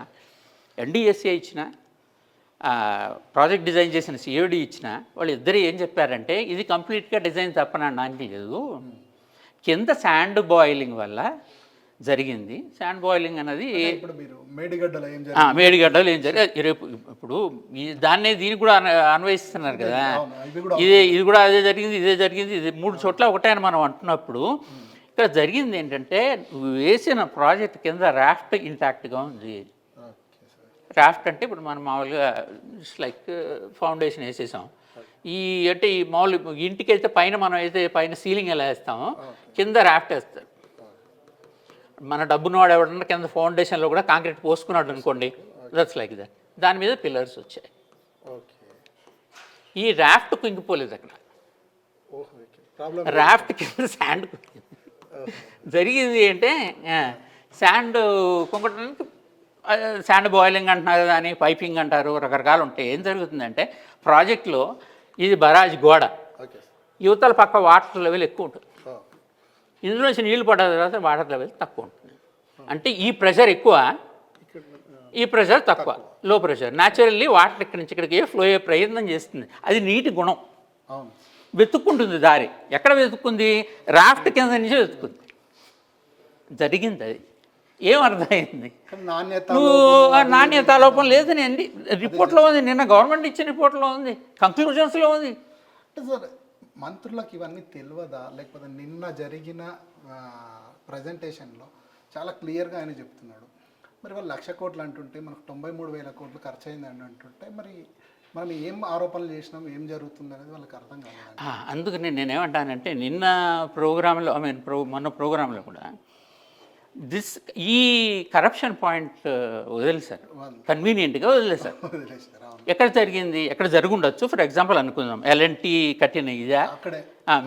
ఎన్డిఎస్ఏ ఇచ్చిన ప్రాజెక్ట్ డిజైన్ చేసిన సిఓడి ఇచ్చిన వాళ్ళు ఇద్దరు ఏం చెప్పారంటే ఇది కంప్లీట్గా డిజైన్ తప్పనడానికి లేదు, కింద శాండ్ బాయిలింగ్ వల్ల జరిగింది. శాండ్ బాయిలింగ్ అన్నది ఇప్పుడు మీరు మేడిగడ్డలో ఏం మేడిగడ్డలు ఏం జరిగింది రేపు ఇప్పుడు దీనికి కూడా అన్వయిస్తున్నారు కదా, ఇది కూడా అదే జరిగింది, ఇదే జరిగింది, ఇది 3 చోట్ల ఒకటే అని మనం అంటున్నప్పుడు ఇక్కడ జరిగింది ఏంటంటే వేసిన ప్రాజెక్ట్ కింద రాఫ్ట్ ఇంటాక్ట్గా ఉంది. రాఫ్ట్ అంటే ఇప్పుడు మనం మామూలుగా లైక్ ఫౌండేషన్ వేసేసాం, అంటే ఈ మామూలు ఇంటికి అయితే పైన మనం అయితే పైన సీలింగ్ ఎలా వేస్తామో కింద రాఫ్ట్ వేస్తారు. మన డబ్బును వాడు ఎవడన్నా కింద ఫౌండేషన్లో కూడా కాంక్రీట్ పోసుకున్నాడు అనుకోండి, దట్స్ లైక్ దట్. దాని మీద పిల్లర్స్ వచ్చాయి. ఈ రాఫ్ట్ కుంగిపోలేదు అక్కడ, రాఫ్ట్ కింద శాండ్ జరిగింది. అంటే శాండ్ కుంగటానికి శాండ్ బాయిలింగ్ అంటున్నారు కానీ పైపింగ్ అంటారు, రకరకాలు ఉంటాయి. ఏం జరుగుతుందంటే ప్రాజెక్ట్లో ఇది బరాజ్ గోడ, యువతల పక్క వాటర్ లెవెల్ ఎక్కువ ఉంటుంది, ఇందులో నుంచి నీళ్ళు పడ్డ తర్వాత వాటర్ లెవెల్ తక్కువ ఉంటుంది. అంటే ఈ ప్రెషర్ ఎక్కువ, ఈ ప్రెషర్ తక్కువ, లో ప్రెషర్. న్యాచురల్లీ వాటర్ ఇక్కడి నుంచి ఇక్కడికి ఫ్లో అయ్యే ప్రయత్నం చేస్తుంది. అది నీటి గుణం. వెతుక్కుంటుంది దారి. ఎక్కడ వెతుక్కుంది? రాఫ్ట్ కింద నుంచి వెతుక్కుంది. జరిగింది అది. ఏమర్థమైంది? నాణ్యత లోపం లేదని అండి రిపోర్ట్లో ఉంది, నిన్న గవర్నమెంట్ ఇచ్చిన రిపోర్ట్లో ఉంది, కంక్లూజన్స్లో ఉంది. సార్ మంత్రులకు ఇవన్నీ తెలియదా, లేకపోతే నిన్న జరిగిన ప్రజెంటేషన్లో చాలా క్లియర్గా ఆయన చెప్తున్నాడు. మరి వాళ్ళు 1,00,000 కోట్లు అంటుంటే మనకు 93,000 కోట్లు ఖర్చు అయిందని అంటుంటే మరి మనం ఏం ఆరోపణలు చేసినాం, ఏం జరుగుతుంది అనేది వాళ్ళకి అర్థం కాదు. అందుకని నేనేమంటానంటే నిన్న ప్రోగ్రాంలో మొన్న ప్రోగ్రాంలో కూడా ఈ కరప్షన్ పాయింట్ వదిలేశారు, కన్వీనియంట్గా వదిలేశారు. ఎక్కడ జరిగింది, ఎక్కడ జరుగుండొచ్చు. ఫర్ ఎగ్జాంపుల్ అనుకుందాం, ఎల్ఎన్టీ కట్టిన ఇదా,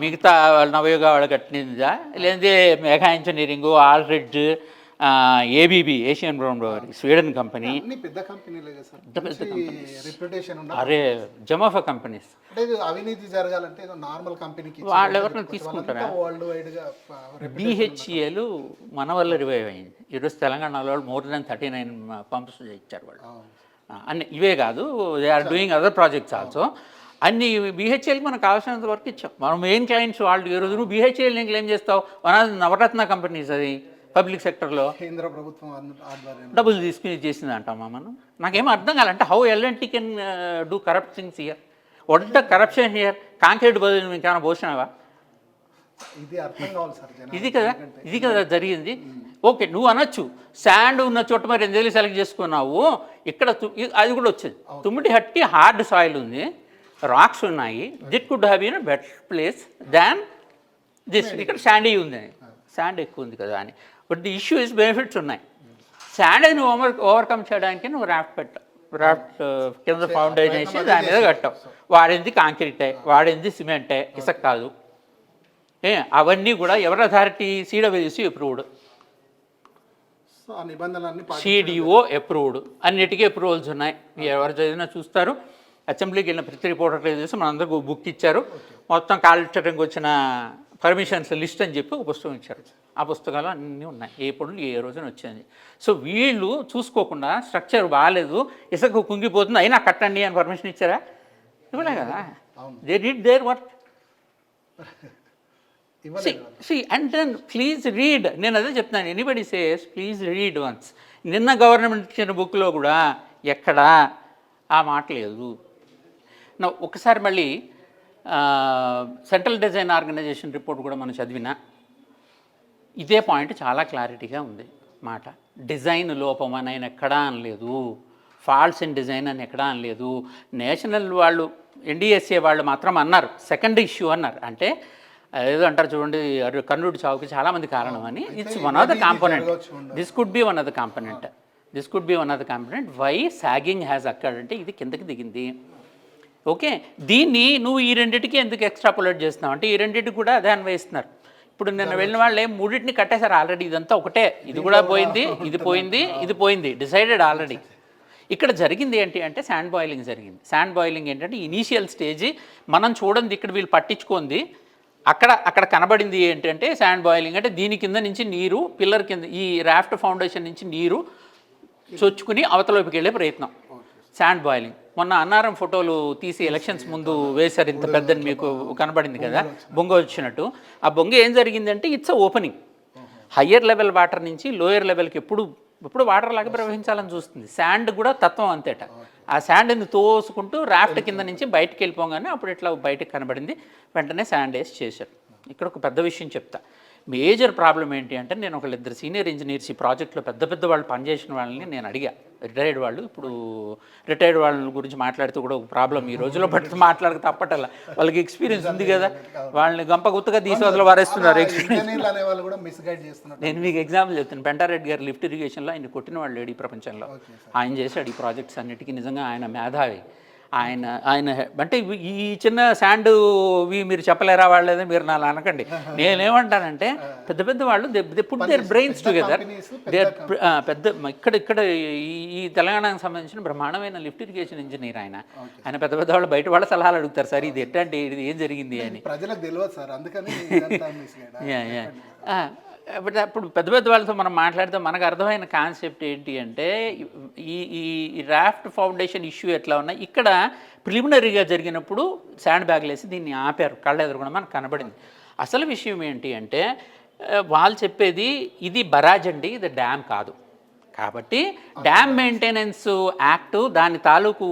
మిగతా నవయోగ వాళ్ళు కట్టినదా, లేదంటే మెగా ఇంజనీరింగ్, ఆల్రెడ్, ABB Asian Brown Boveri Sweden company, పెద్ద కంపెనీలే అరే జమాఫా కంపెనీస్. అవినీతి జరగాలంటే నార్మల్ కంపెనీకి వాళ్ళు ఎవరిని తీసుకుంటారా? బిహెచ్ఈఎల్ మన వల్ల రివైవ్ అయింది. ఈరోజు తెలంగాణలో మోర్ దాన్ 39 పంప్స్ ఇచ్చారు వాళ్ళు. అన్ని ఇవే కాదు, they are doing other projects also. అన్ని బిహెచ్ఎల్కి మనకు కావాల్సినంత వరకు ఇచ్చాం. మనం మెయిన్ క్లయింట్స్ వాళ్ళు. ఈరోజు నువ్వు బిహెచ్ఎల్ నేను క్లెయిమ్ చేస్తావు, మన నవరత్న కంపెనీస్ అది పబ్లిక్ సెక్టర్లో కేంద్ర ప్రభుత్వం డబ్బులు తీసుకుని చేసింది అంటామా మనం? నాకేమో అర్థం కాలంటే how L&T can do corrupt things here. What the corruption here? Concrete బదులు మీకు ఏమైనా పోసినావా? ఇది కదా జరిగింది. ఓకే, నువ్వు అనొచ్చు శాండ్ ఉన్న చోట మరి ఎందుకు సెలెక్ట్ చేసుకున్నావు. ఇక్కడ అది కూడా వచ్చింది. తుమ్మిడిహట్టి హార్డ్ సాయిల్ ఉంది, రాక్స్ ఉన్నాయి. That could have been better place than this. ఇక్కడ శాండీ ఉంది, శాండ్ ఎక్కువ ఉంది కదా అని. But the issue is benefits ఉన్నాయి. శాండ్ నువ్వు ఓవర్కమ్ చేయడానికి నువ్వు రాఫ్ట్ పెట్టావు, రాఫ్ట్ కింద ఫౌండేషన్ వేసి దాని మీద కట్టావు. వాడింది కాంక్రీటే, వాడింది సిమెంటే, ఇసుక కాదు. అవన్నీ కూడా ఎవరి authority? CWC approved, CDO approved, అన్నిటికీ అప్రూవల్స్ ఉన్నాయి. ఎవరు చదివినా చూస్తారు. అసెంబ్లీకి వెళ్ళిన ప్రతి రిపోర్టర్ చూసి మనందరికీ బుక్ ఇచ్చారు. మొత్తం కాలెక్టరింగ్కి వచ్చిన పర్మిషన్స్ లిస్ట్ అని చెప్పి ఒక పుస్తకం ఇచ్చారు. ఆ పుస్తకాలు అన్నీ ఉన్నాయి, ఏ పనులు ఏ రోజున వచ్చింది. సో వీళ్ళు చూసుకోకుండా స్ట్రక్చర్ బాగాలేదు, ఇసుక కుంగిపోతుంది, అయినా కట్టండి అని పర్మిషన్ ఇచ్చారా? ఇవ్వలే కదా. They did their work. And then please read. నేను అదే చెప్తున్నాను, anybody says please read once. నిన్న గవర్నమెంట్ ఇచ్చిన బుక్లో కూడా ఎక్కడా ఆ మాట లేదు. ఒకసారి మళ్ళీ సెంట్రల్ డిజైన్ ఆర్గనైజేషన్ రిపోర్ట్ కూడా మనం చదివినా ఇదే పాయింట్ చాలా క్లారిటీగా ఉంది మాట. డిజైన్ లోపం అని ఆయన ఎక్కడా అనలేదు, ఫాల్స్ ఇన్ డిజైన్ అని ఎక్కడా అనలేదు. నేషనల్ వాళ్ళు ఎన్డిఎస్ఏ వాళ్ళు మాత్రం అన్నారు సెకండ్ ఇష్యూ అన్నారు. అంటే ఏదో అంటారు చూడండి, కర్నూలు చావుకి చాలామంది కారణం అని. It's one of the component. This could be one of the component. Why sagging has occurred అంటే ఇది కిందకి దిగింది. ఓకే, దీన్ని నువ్వు ఈ రెండింటికి ఎందుకు ఎక్స్ట్రాపులేట్ చేస్తున్నావు అంటే ఈ రెండింటికి కూడా అదే అన్వయిస్తున్నారు. ఇప్పుడు నిన్న వెళ్ళిన వాళ్ళే మూడింటిని కట్టేశారు ఆల్రెడీ. ఇదంతా ఒకటే, ఇది కూడా పోయింది, ఇది పోయింది, ఇది పోయింది, డిసైడెడ్ ఆల్రెడీ. ఇక్కడ జరిగింది ఏంటి అంటే శాండ్ బాయిలింగ్ జరిగింది. శాండ్ బాయిలింగ్ ఏంటంటే ఇనీషియల్ స్టేజ్ మనం చూడండి, ఇక్కడ వీళ్ళు పట్టించుకుంది అక్కడ కనబడింది ఏంటంటే శాండ్ బాయిలింగ్ అంటే దీని కింద నుంచి నీరు పిల్లర్ కింద ఈ రాఫ్ట్ ఫౌండేషన్ నుంచి నీరు చొచ్చుకుని అవతలలోకి వెళ్ళే ప్రయత్నం శాండ్ బాయిలింగ్. మొన్న అన్నారం ఫోటోలు తీసి ఎలక్షన్స్ ముందు వేశారు, ఇంత పెద్దని మీకు కనబడింది కదా బొంగ వచ్చినట్టు. ఆ బొంగ ఏం జరిగిందంటే it's opening. Higher level water నుంచి లోయర్ లెవెల్కి ఎప్పుడు వాటర్ లాగా ప్రవహించాలని చూస్తుంది. శాండ్ కూడా తత్వం అంతేట. ఆ శాండ్ని తోసుకుంటూ రాఫ్ట్ కింద నుంచి బయటకు వెళ్ళిపోగానే అప్పుడు ఇట్లా బయటకు కనబడింది. వెంటనే శాండ్ వేసి చేశారు. ఇక్కడ ఒక పెద్ద విషయం చెప్తా. మేజర్ ప్రాబ్లం ఏంటి అంటే, నేను ఒకళ్ళిద్దరు సీనియర్ ఇంజనీర్స్ ఈ ప్రాజెక్ట్లో పెద్ద వాళ్ళు పనిచేసిన వాళ్ళని నేను అడిగా, రిటైర్డ్ వాళ్ళు. ఇప్పుడు రిటైర్డ్ వాళ్ళ గురించి మాట్లాడితే కూడా ఒక ప్రాబ్లం ఈ రోజుల్లో బట్టి మాట్లాడక తప్పటల్లా. వాళ్ళకి ఎక్స్పీరియన్స్ ఉంది కదా, వాళ్ళని గంప గుత్తగా తీసి వారేస్తున్నారు ఎక్స్పీరియన్స్. నేను మీకు ఎగ్జాంపుల్ చెప్తాను. పెంటారెడ్డి గారు లిఫ్ట్ ఇరిగేషన్లో ఆయన కొట్టిన వాళ్ళు లేడు ఈ ప్రపంచంలో. ఆయన చేశాడు ఈ ప్రాజెక్ట్స్ అన్నిటికీ. నిజంగా ఆయన మేధావి. ఆయన అంటే ఈ చిన్న శాండ్ మీరు చెప్పలేరా వాళ్ళేదని మీరు నా అనకండి. నేనేమంటానంటే పెద్ద వాళ్ళు they put their brains together. ఇక్కడ ఈ తెలంగాణకు సంబంధించిన బ్రహ్మాండమైన లిఫ్ట్ ఇరిగేషన్ ఇంజనీర్ ఆయన పెద్ద వాళ్ళు బయట వాళ్ళ సలహాలు అడుగుతారు, సార్ ఇది ఎట్టంటే ఇది ఏం జరిగింది అని. ప్రజలకు తెలియదు సార్, అందుకని బట్ అప్పుడు పెద్ద వాళ్ళతో మనం మాట్లాడితే మనకు అర్థమైన కాన్సెప్ట్ ఏంటి అంటే, ఈ రాఫ్ట్ ఫౌండేషన్ ఇష్యూ ఎట్లా ఉన్నాయి, ఇక్కడ ప్రిలిమినరీగా జరిగినప్పుడు శాండ్ బ్యాగ్లు వేసి దీన్ని ఆపారు, కళ్ళ ఎదురుకుండా మనకు కనబడింది. అసలు విషయం ఏంటి అంటే, వాళ్ళు చెప్పేది ఇది బరాజ్ అండి, ఇది డ్యామ్ కాదు. కాబట్టి డ్యామ్ మెయింటెనెన్స్ యాక్ట్ దాని తాలూకు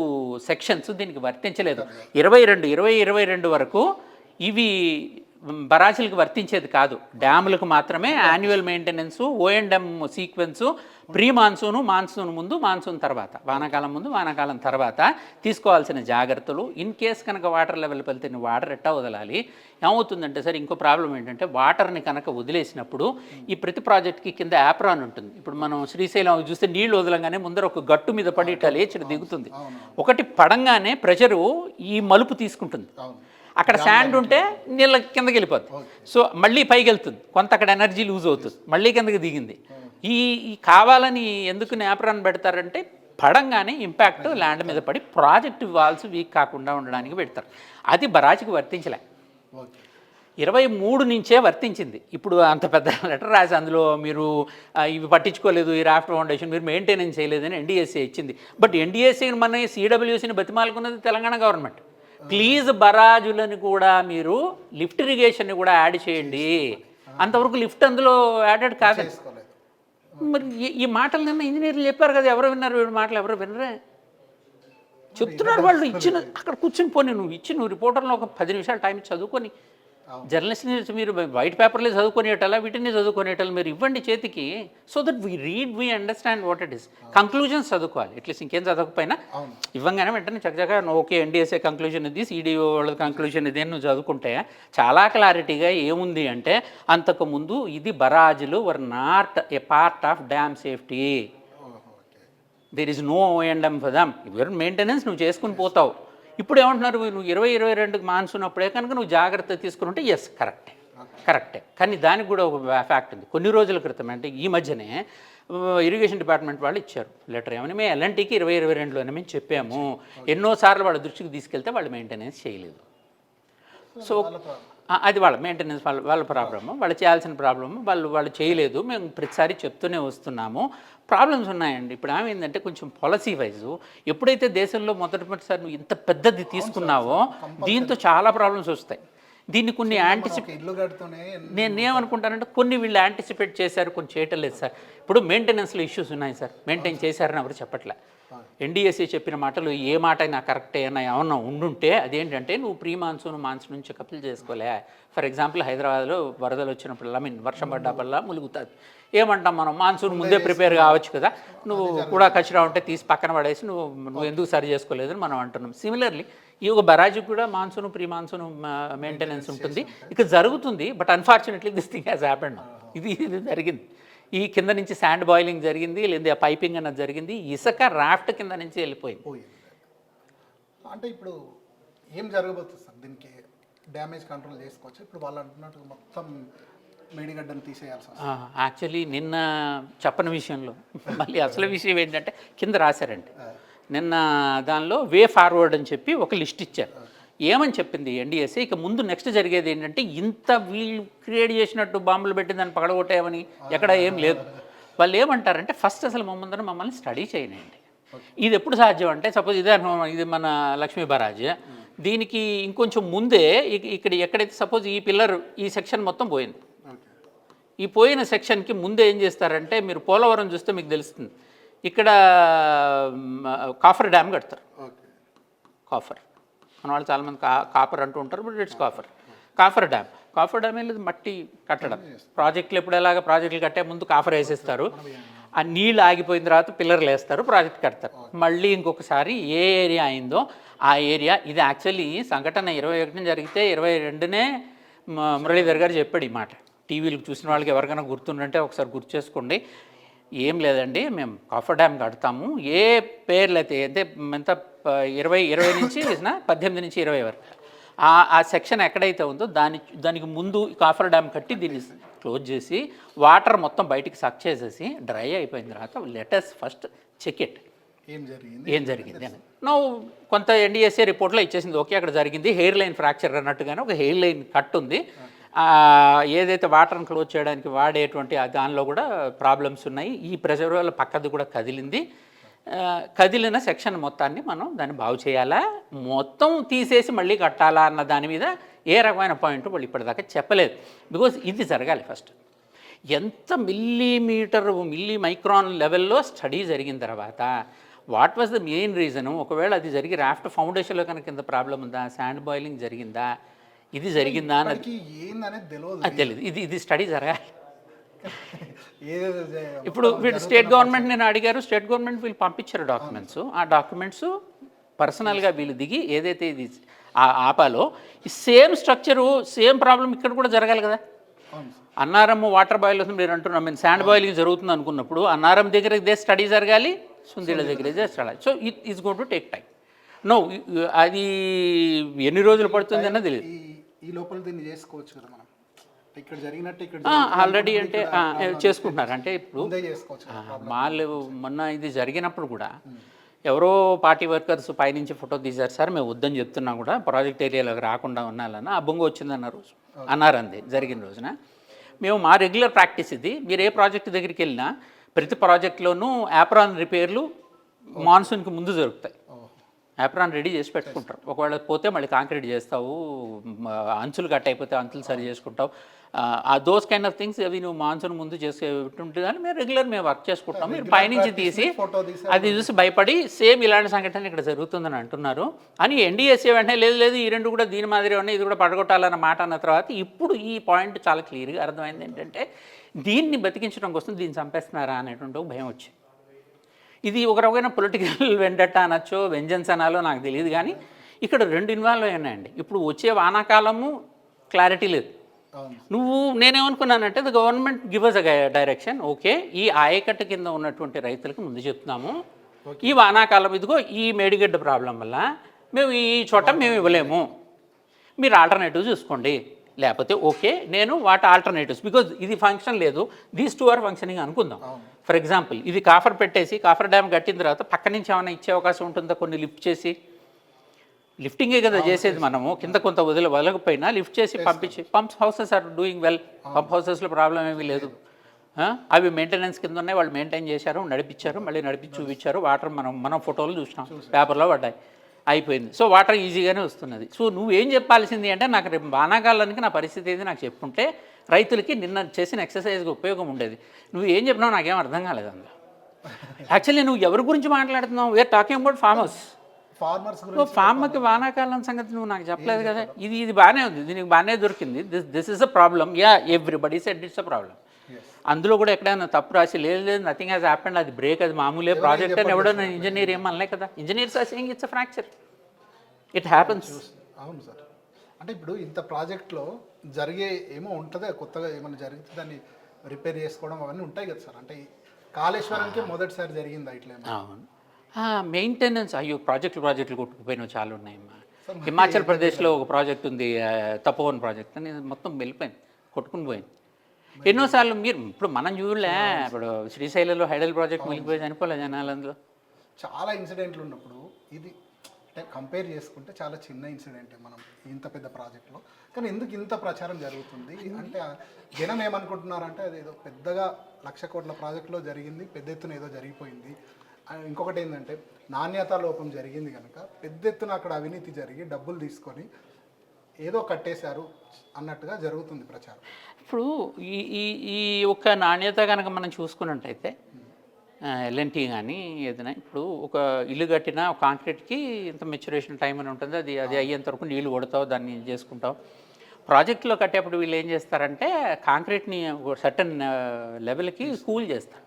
సెక్షన్స్ దీనికి వర్తించలేదు. 2022 వరకు ఇవి బరాజులకు వర్తించేది కాదు, డ్యాములకు మాత్రమే యాన్యువల్ మెయింటెనెన్స్, ఓఎండ్ఎం సీక్వెన్సు, ప్రీ మాన్సూను, మాన్సూన్ ముందు, మాన్సూన్ తర్వాత, వానాకాలం ముందు, వానాకాలం తర్వాత తీసుకోవాల్సిన జాగ్రత్తలు. ఇన్ కేస్ కనుక వాటర్ లెవెల్ వెళ్తే వాటర్ ఎట్టా వదలాలి. ఏమవుతుందంటే సార్ ఇంకో ప్రాబ్లం ఏంటంటే, వాటర్ని కనుక వదిలేసినప్పుడు ఈ ప్రతి ప్రాజెక్ట్కి కింద యాప్రాన్ ఉంటుంది. ఇప్పుడు మనం శ్రీశైలం చూస్తే నీళ్లు వదలంగానే ముందర ఒక గట్టు మీద పడి ఇట్లా లేచి దిగుతుంది. ఒకటి పడంగానే ప్రెషరు ఈ మలుపు తీసుకుంటుంది. అక్కడ శాండ్ ఉంటే నీళ్ళ కిందకి వెళ్ళిపోద్ది. సో మళ్ళీ పైకి వెళ్తుంది, కొంత అక్కడ ఎనర్జీ లూజ్ అవుతుంది, మళ్ళీ కిందకి దిగింది. ఈ కావాలని ఎందుకు నేపరాన్ని పెడతారంటే, పడంగానే ఇంపాక్ట్ ల్యాండ్ మీద పడి ప్రాజెక్ట్ వాల్స్ వీక్ కాకుండా ఉండడానికి పెడతారు. అది బరాజ్కి వర్తించలే. 23 నుంచే వర్తించింది. ఇప్పుడు అంత పెద్ద లెటర్ రాసి అందులో మీరు ఇవి పట్టించుకోలేదు, ఈ రాఫ్ట్ ఫౌండేషన్ మీరు మెయింటెనెన్స్ చేయలేదని ఎన్డీఎస్ఏ ఇచ్చింది. బట్ ఎన్డీఎస్ఏని మన సిడబ్ల్యూసీని బతిమాలుకున్నది తెలంగాణ గవర్నమెంట్. ప్లీజ్ బరాజులను కూడా మీరు లిఫ్ట్ ఇరిగేషన్ని కూడా యాడ్ చేయండి. అంతవరకు లిఫ్ట్ అందులో యాడెడ్ కాదు. మరి ఈ మాటలు నిన్న ఇంజనీర్లు చెప్పారు కదా, ఎవరు విన్నారు? వీడి మాటలు ఎవరు వినరే చెప్తున్నారు వాళ్ళు. అక్కడ కూర్చొని పోనీ నువ్వు రిపోర్టర్లో ఒక 10 నిమిషాలు టైం చదువుకొని, జర్నలిస్ట్ని మీరు వైట్ పేపర్లే చదువుకునేటలా, వీటిని చదువుకునేటలా మీరు ఇవ్వండి చేతికి. So that we understand what it is. Conclusions చదువుకోవాలి అట్లీస్ట్, ఇంకేం చదవకపోయినా ఇవ్వగానే వెంటనే చక్కగా ఓకే ఎన్డీఎస్ఏ కంక్లూజన్ ఇది, సిడిఓ వాళ్ళ కంక్లూజన్ ఇది అని నువ్వు చదువుకుంటే చాలా క్లారిటీగా ఏముంది అంటే, అంతకుముందు ఇది బరాజులు were not a part of dam safety. There is no ఓఎండ్ఎం ఫర్ దమ్. యువర్ మెయింటెనెన్స్ నువ్వు చేసుకుని పోతావు. ఇప్పుడు ఏమంటున్నారు, నువ్వు 2022 మాన్సూన్ అప్పుడే కనుక నువ్వు జాగ్రత్త తీసుకుంటే ఎస్ కరెక్టే. కానీ దానికి కూడా ఒక ఫ్యాక్ట్ ఉంది. కొన్ని రోజుల క్రితం అంటే ఈ మధ్యనే ఇరిగేషన్ డిపార్ట్మెంట్ వాళ్ళు ఇచ్చారు లెటర్. ఏమని, మేము ఎల్ఎన్టీకి 2022లోనే మేము చెప్పాము, ఎన్నోసార్లు వాళ్ళ దృష్టికి తీసుకెళ్తే వాళ్ళు మెయింటెనెన్స్ చేయలేదు. సో అది వాళ్ళ మెయింటెనెన్స్ వాళ్ళ ప్రాబ్లము, వాళ్ళు చేయాల్సిన ప్రాబ్లము, వాళ్ళు చేయలేదు. మేము ప్రతిసారి చెప్తూనే వస్తున్నాము. ప్రాబ్లమ్స్ ఉన్నాయండి. ఇప్పుడు ఏమైందంటే, కొంచెం పాలసీ వైజు ఎప్పుడైతే దేశంలో మొదటిసారి నువ్వు ఇంత పెద్దది తీసుకున్నావో దీంతో చాలా ప్రాబ్లమ్స్ వస్తాయి. దీన్ని కొన్ని నేనేమనుకుంటానంటే, కొన్ని వీళ్ళు యాంటిసిపేట్ చేశారు, కొన్ని చేయటం లేదు సార్. ఇప్పుడు మెయింటెనెన్స్లో ఇష్యూస్ ఉన్నాయి సార్, మెయింటైన్ చేశారని ఎవరు చెప్పట్లే. ఎన్డీఎస్ఏ చెప్పిన మాటలు ఏ మాట అయినా కరెక్టే అయినా ఏమన్నా ఉండుంటే అదేంటంటే, నువ్వు ప్రీ మాన్సూన్ నుంచి కప్పులు చేసుకోలే. ఫర్ ఎగ్జాంపుల్ హైదరాబాద్లో వరదలు వచ్చినప్పుడల్లా వర్షం పడ్డప్పుడల్లా ములుగుతుంది. ఏమంటాం మనం, మాన్సూన్ ముందే ప్రిపేర్ కావచ్చు కదా, నువ్వు కూడా కచరా ఉంటే తీసి పక్కన పడేసి నువ్వు ఎందుకు సరి చేసుకోలేదని మనం అంటున్నాం. సిమిలర్లీ ఈ ఒక బరాజుకి కూడా మాన్సూన్ ప్రీ మాన్సూన్ మెయింటెనెన్స్ ఉంటుంది, ఇక జరుగుతుంది. But unfortunately this thing has happened. ఇది జరిగింది. ఈ కింద నుంచి శాండ్ బాయిలింగ్ జరిగింది, లేదా పైపింగ్ అన్నది జరిగింది, ఇసుక రాఫ్ట్ కింద నుంచి వెళ్ళిపోయింది. అంటే ఇప్పుడు ఏం జరగబోతుంది సార్, దీనికి డ్యామేజ్ కంట్రోల్ చేసుకోవచ్చు? ఇప్పుడు వాళ్ళు అంటున్నట్టు మొత్తం మేడిగడ్డను తీసేయాల్సి వస్తుంది. యాక్చువల్లీ నిన్న చెప్పని విషయంలో మళ్ళీ అసలు విషయం ఏంటంటే, కింద రాశారండి నిన్న దానిలో వే ఫార్వర్డ్ అని చెప్పి ఒక లిస్ట్ ఇచ్చారు. ఏమని చెప్పింది ఎన్డీఎస్ఏ, ఇక ముందు నెక్స్ట్ జరిగేది ఏంటంటే ఇంత వీళ్ళు క్రియేట్ చేసినట్టు బాంబులు పెట్టి దాన్ని పగలగొట్టేయమని ఎక్కడ ఏం లేదు. వాళ్ళు ఏమంటారంటే ఫస్ట్ అసలు మమ్మల్ని స్టడీ చేయనండి. ఇది ఎప్పుడు సాధ్యం అంటే సపోజ్ ఇదే అనుభవం, ఇది మన లక్ష్మీ బరాజ్, దీనికి ఇంకొంచెం ముందే ఇక్కడ ఎక్కడైతే సపోజ్ ఈ పిల్లర్ ఈ సెక్షన్ మొత్తం పోయింది, ఈ పోయిన సెక్షన్కి ముందే ఏం చేస్తారంటే మీరు పోలవరం చూస్తే మీకు తెలుస్తుంది, ఇక్కడ కాఫర్ డ్యామ్ కడతారు. కాఫర్ మన వాళ్ళు చాలామంది కాపర్ అంటూ ఉంటారు, but it's coffer dam. Coffer dam వెళ్ళి మట్టి కట్టడం, ప్రాజెక్టులు ఎప్పుడు ఎలాగ ప్రాజెక్టులు కట్టే ముందు కాఫర్ వేసేస్తారు, ఆ నీళ్ళు ఆగిపోయిన తర్వాత పిల్లర్లు వేస్తారు, ప్రాజెక్ట్ కడతారు. మళ్ళీ ఇంకొకసారి ఏ ఏరియా అయిందో ఆ ఏరియా, ఇది యాక్చువల్లీ సంఘటన 21న జరిగితే 22నే మురళీధర్ గారు చెప్పాడు ఈ మాట. టీవీలు చూసిన వాళ్ళకి ఎవరికైనా గుర్తుండంటే ఒకసారి గుర్తు చేసుకోండి. ఏం లేదండి, మేము కాఫర్ డ్యామ్ కడతాము, ఏ పేర్లు అయితే అంటే ఎంత 20 నుంచి 18 నుంచి 20 వరకు ఆ సెక్షన్ ఎక్కడైతే ఉందో దానికి ముందు కాఫర్ డ్యామ్ కట్టి దీన్ని క్లోజ్ చేసి వాటర్ మొత్తం బయటికి సక్ చేసేసి డ్రై అయిపోయిన తర్వాత లెటస్ ఫస్ట్ చెక్ ఇట్ ఏం జరిగింది అని. కొంత ఎన్డీఎస్ఏ రిపోర్ట్లో ఇచ్చేసింది, ఓకే అక్కడ జరిగింది హెయిర్ లైన్ ఫ్రాక్చర్ అన్నట్టుగానే ఒక హెయిర్ లైన్ కట్ ఉంది, ఏదైతే వాటర్ని క్లోజ్ చేయడానికి వాడేటువంటి దానిలో కూడా ప్రాబ్లమ్స్ ఉన్నాయి, ఈ ప్రెషర్ వల్ల పక్కది కూడా కదిలింది, కదిలిన సెక్షన్ మొత్తాన్ని మనం దాన్ని బాగు చేయాలా, మొత్తం తీసేసి మళ్ళీ కట్టాలా అన్న దాని మీద ఏ రకమైన పాయింట్ వాళ్ళు ఇప్పటిదాకా చెప్పలేదు. బికాజ్ ఇది జరగాలి ఫస్ట్. ఎంత మిల్లీ మైక్రాన్ లెవెల్లో స్టడీ జరిగిన తర్వాత what was the main reason, ఒకవేళ అది జరిగి రాఫ్ట్ ఫౌండేషన్లో కనుక కింద ప్రాబ్లం ఉందా, శాండ్ బాయిలింగ్ జరిగిందా, ఇది జరిగిందా అన్నది తెలియదు. ఇది స్టడీ జరగాలి. ఇప్పుడు వీళ్ళు స్టేట్ గవర్నమెంట్ నేను అడిగారు, స్టేట్ గవర్నమెంట్ వీళ్ళు పంపించారు డాక్యుమెంట్స్, ఆ డాక్యుమెంట్స్ పర్సనల్గా వీళ్ళు దిగి ఏదైతే ఇది ఆపాలో ఈ సేమ్ స్ట్రక్చరు సేమ్ ప్రాబ్లం ఇక్కడ కూడా జరగాలి కదా. అన్నారం వాటర్ బాయిల్ వస్తుంది మీరు అంటున్నాం, మేము శాండ్ బాయిలింగ్ జరుగుతుంది అనుకున్నప్పుడు అన్నారం దగ్గర ఇదే స్టడీ జరగాలి, సుందీళ్ళ దగ్గర ఇదే study. So it is going to take time. No అది ఎన్ని రోజులు పడుతుంది అన్నది తెలియదు. ఈ లోపల దీన్ని చేసుకోవచ్చు కదా మనం, ఇక్కడ జరిగినట్టు ఇక్కడ ఆల్రెడీ అంటే చేసుకుంటున్నారు. అంటే ఇప్పుడు వాళ్ళు మొన్న ఇది జరిగినప్పుడు కూడా ఎవరో పార్టీ వర్కర్స్ పైనుంచి ఫోటో తీశారు, సార్ మేము వద్దని చెప్తున్నా కూడా ప్రాజెక్ట్ ఏరియాలోకి రాకుండా ఉన్నాలన్న ఆ బొంగ వచ్చిందన్న రోజు అన్నారంది జరిగిన రోజున. మేము మా రెగ్యులర్ ప్రాక్టీస్ ఇది, మీరు ఏ ప్రాజెక్ట్ దగ్గరికి వెళ్ళినా ప్రతి ప్రాజెక్ట్లోనూ యాప్రాన్ రిపేర్లు మాన్సూన్కి ముందు జరుగుతాయి. యాప్రాన్ రెడీ చేసి పెట్టుకుంటారు, ఒకవేళ పోతే మళ్ళీ కాంక్రీట్ చేస్తావు, అంచులు కట్ అయిపోతే అంచులు సరి చేసుకుంటావు, దోస్ కైండ్ ఆఫ్ థింగ్స్ అవి నువ్వు మాన్సూన్ ముందు చేసుకుంటుంది. కానీ మేము వర్క్ చేసుకుంటాం, మీరు పైనుంచి తీసి అది చూసి భయపడి సేమ్ ఇలాంటి సంఘటన ఇక్కడ జరుగుతుందని అంటున్నారు అని ఎన్డీఎస్ఏ వెంటనే లేదు ఈ రెండు కూడా దీని మాదిరి ఉన్నాయి, ఇది కూడా పడగొట్టాలన్న మాట అన్న తర్వాత ఇప్పుడు ఈ పాయింట్ చాలా క్లియర్గా అర్థమైంది ఏంటంటే దీన్ని బతికించడం కోసం దీన్ని చంపేస్తున్నారా అనేటువంటి ఒక భయం వచ్చింది. ఇది ఒక రకమైన పొలిటికల్ వెండట అనొచ్చో వెంజన్స్ అనాలో నాకు తెలియదు, కానీ ఇక్కడ రెండు ఇన్వాల్వ్ అయి ఉన్నాయండి. ఇప్పుడు వచ్చే వానాకాలము క్లారిటీ లేదు. నేనేమనుకున్నానంటే the government give us a direction, okay ఈ ఆయకట్టు కింద ఉన్నటువంటి రైతులకు ముందు చెప్తున్నాము, ఈ వానాకాలం ఇదిగో ఈ మేడిగడ్డ ప్రాబ్లం వల్ల మేము ఈ చోట మేము ఇవ్వలేము, మీరు ఆల్టర్నేటివ్ చూసుకోండి, లేకపోతే ఓకే నేను వాటి ఆల్టర్నేటివ్స్ బికాజ్ ఇది ఫంక్షన్ లేదు, దీస్ టూ ఆర్ ఫంక్షనింగ్ అనుకుందాం. ఫర్ ఎగ్జాంపుల్ ఇది కాఫర్ పెట్టేసి కాఫర్ డ్యామ్ కట్టిన తర్వాత పక్క నుంచి ఏమైనా ఇచ్చే అవకాశం ఉంటుందా, కొన్ని లిఫ్ట్ చేసి లిఫ్టింగే కదా చేసేది మనము, కింద కొంత వదలకపోయినా లిఫ్ట్ చేసి పంపించి pump houses are doing well, pump హౌసెస్లో ప్రాబ్లం ఏమీ లేదు, అవి మెయింటెనెన్స్ కింద ఉన్నాయి, వాళ్ళు మెయింటైన్ చేశారు, నడిపించారు, మళ్ళీ నడిపించి చూపించారు, వాటర్ మనం ఫోటోలు చూసినాం, పేపర్లో పడ్డాయి, అయిపోయింది. సో వాటర్ ఈజీగానే వస్తున్నది. సో నువ్వేం చెప్పాల్సింది అంటే నాకు రేపు వానాకాలానికి నా పరిస్థితి ఏది నాకు చెప్పుంటే రైతులకి నిన్న చేసిన ఎక్సర్సైజ్కి ఉపయోగం ఉండేది. నువ్వు ఏం చెప్పినావు నాకేం అర్థం కాలేదు అందులో. యాక్చువల్లీ నువ్వు ఎవరి గురించి మాట్లాడుతున్నావు, వీఆర్ టాకింగ్ అబౌట్ ఫార్మర్స్. ఫార్మర్కి వానాకాలం సంగతి నువ్వు నాకు చెప్పలేదు కదా. ఇది బాగానే ఉంది, దీనికి బాగానే దొరికింది, this is a problem, everybody said it's a problem. అందులో కూడా ఎక్కడైనా తప్పు రాసి లేదు నథింగ్ హ్యాస్ హ్యాపెండ్, అది బ్రేక్, అది మామూలే ప్రాజెక్ట్ అని ఎవడన్నా ఇంజనీర్ ఏమనలే కదా. Engineers are saying it's a fracture, it happens. అవును సార్, అంటే ఇప్పుడు ఇంత ప్రాజెక్ట్లో జరిగే ఏమో ఉంటుంది, కొత్తగా ఏమైనా జరిగితే దాన్ని రిపేర్ చేసుకోవడం అవన్నీ ఉంటాయి కదా సార్. అంటే కాళేశ్వరంకి మొదటిసారి జరిగిందా ఇట్లా? అవును, మెయింటెనెన్స్ అయ్యో ప్రాజెక్టులు కొట్టుకుపోయినవి చాలా ఉన్నాయమ్మా. హిమాచల్ ప్రదేశ్లో ఒక ప్రాజెక్ట్ ఉంది, తపోవన్ ప్రాజెక్ట్ అని, మొత్తం వెళ్ళిపోయింది, కొట్టుకుని పోయింది. ఎన్నోసార్లు మీరు ఇప్పుడు మనం చూడలే, ఇప్పుడు శ్రీశైలంలో హైడల్ ప్రాజెక్ట్ మిగిలిపోయి చనిపోలే జనాలు, అందులో చాలా ఇన్సిడెంట్లు ఉన్నప్పుడు ఇది అంటే కంపేర్ చేసుకుంటే చాలా చిన్న ఇన్సిడెంట్ మనం ఇంత పెద్ద ప్రాజెక్ట్లో, కానీ ఎందుకు ఇంత ప్రచారం జరుగుతుంది అంటే జనం ఏమనుకుంటున్నారంటే అది ఏదో పెద్దగా 1,00,000 కోట్ల ప్రాజెక్టులో జరిగింది, పెద్ద ఎత్తున ఏదో జరిగిపోయింది. ఇంకొకటి ఏంటంటే నాణ్యత లోపం జరిగింది కనుక పెద్ద ఎత్తున అక్కడ అవినీతి జరిగి డబ్బులు తీసుకొని ఏదో కట్టేశారు అన్నట్టుగా జరుగుతుంది ప్రచారం. ఇప్పుడు ఈ ఈ ఈ ఒక్క నాణ్యత కనుక మనం చూసుకున్నట్టయితే ఎల్ఎన్టీ కానీ ఏదైనా ఇప్పుడు ఒక ఇల్లు కట్టినా కాంక్రీట్కి ఇంత మెచ్యురేషన్ టైం అని ఉంటుంది, అది అది అయ్యేంత వరకు నీళ్లు కొడతావు, దాన్ని చేసుకుంటావు. ప్రాజెక్టులో కట్టేప్పుడు వీళ్ళు ఏం చేస్తారంటే కాంక్రీట్ని సర్టన్ లెవెల్కి కూల్ చేస్తారు.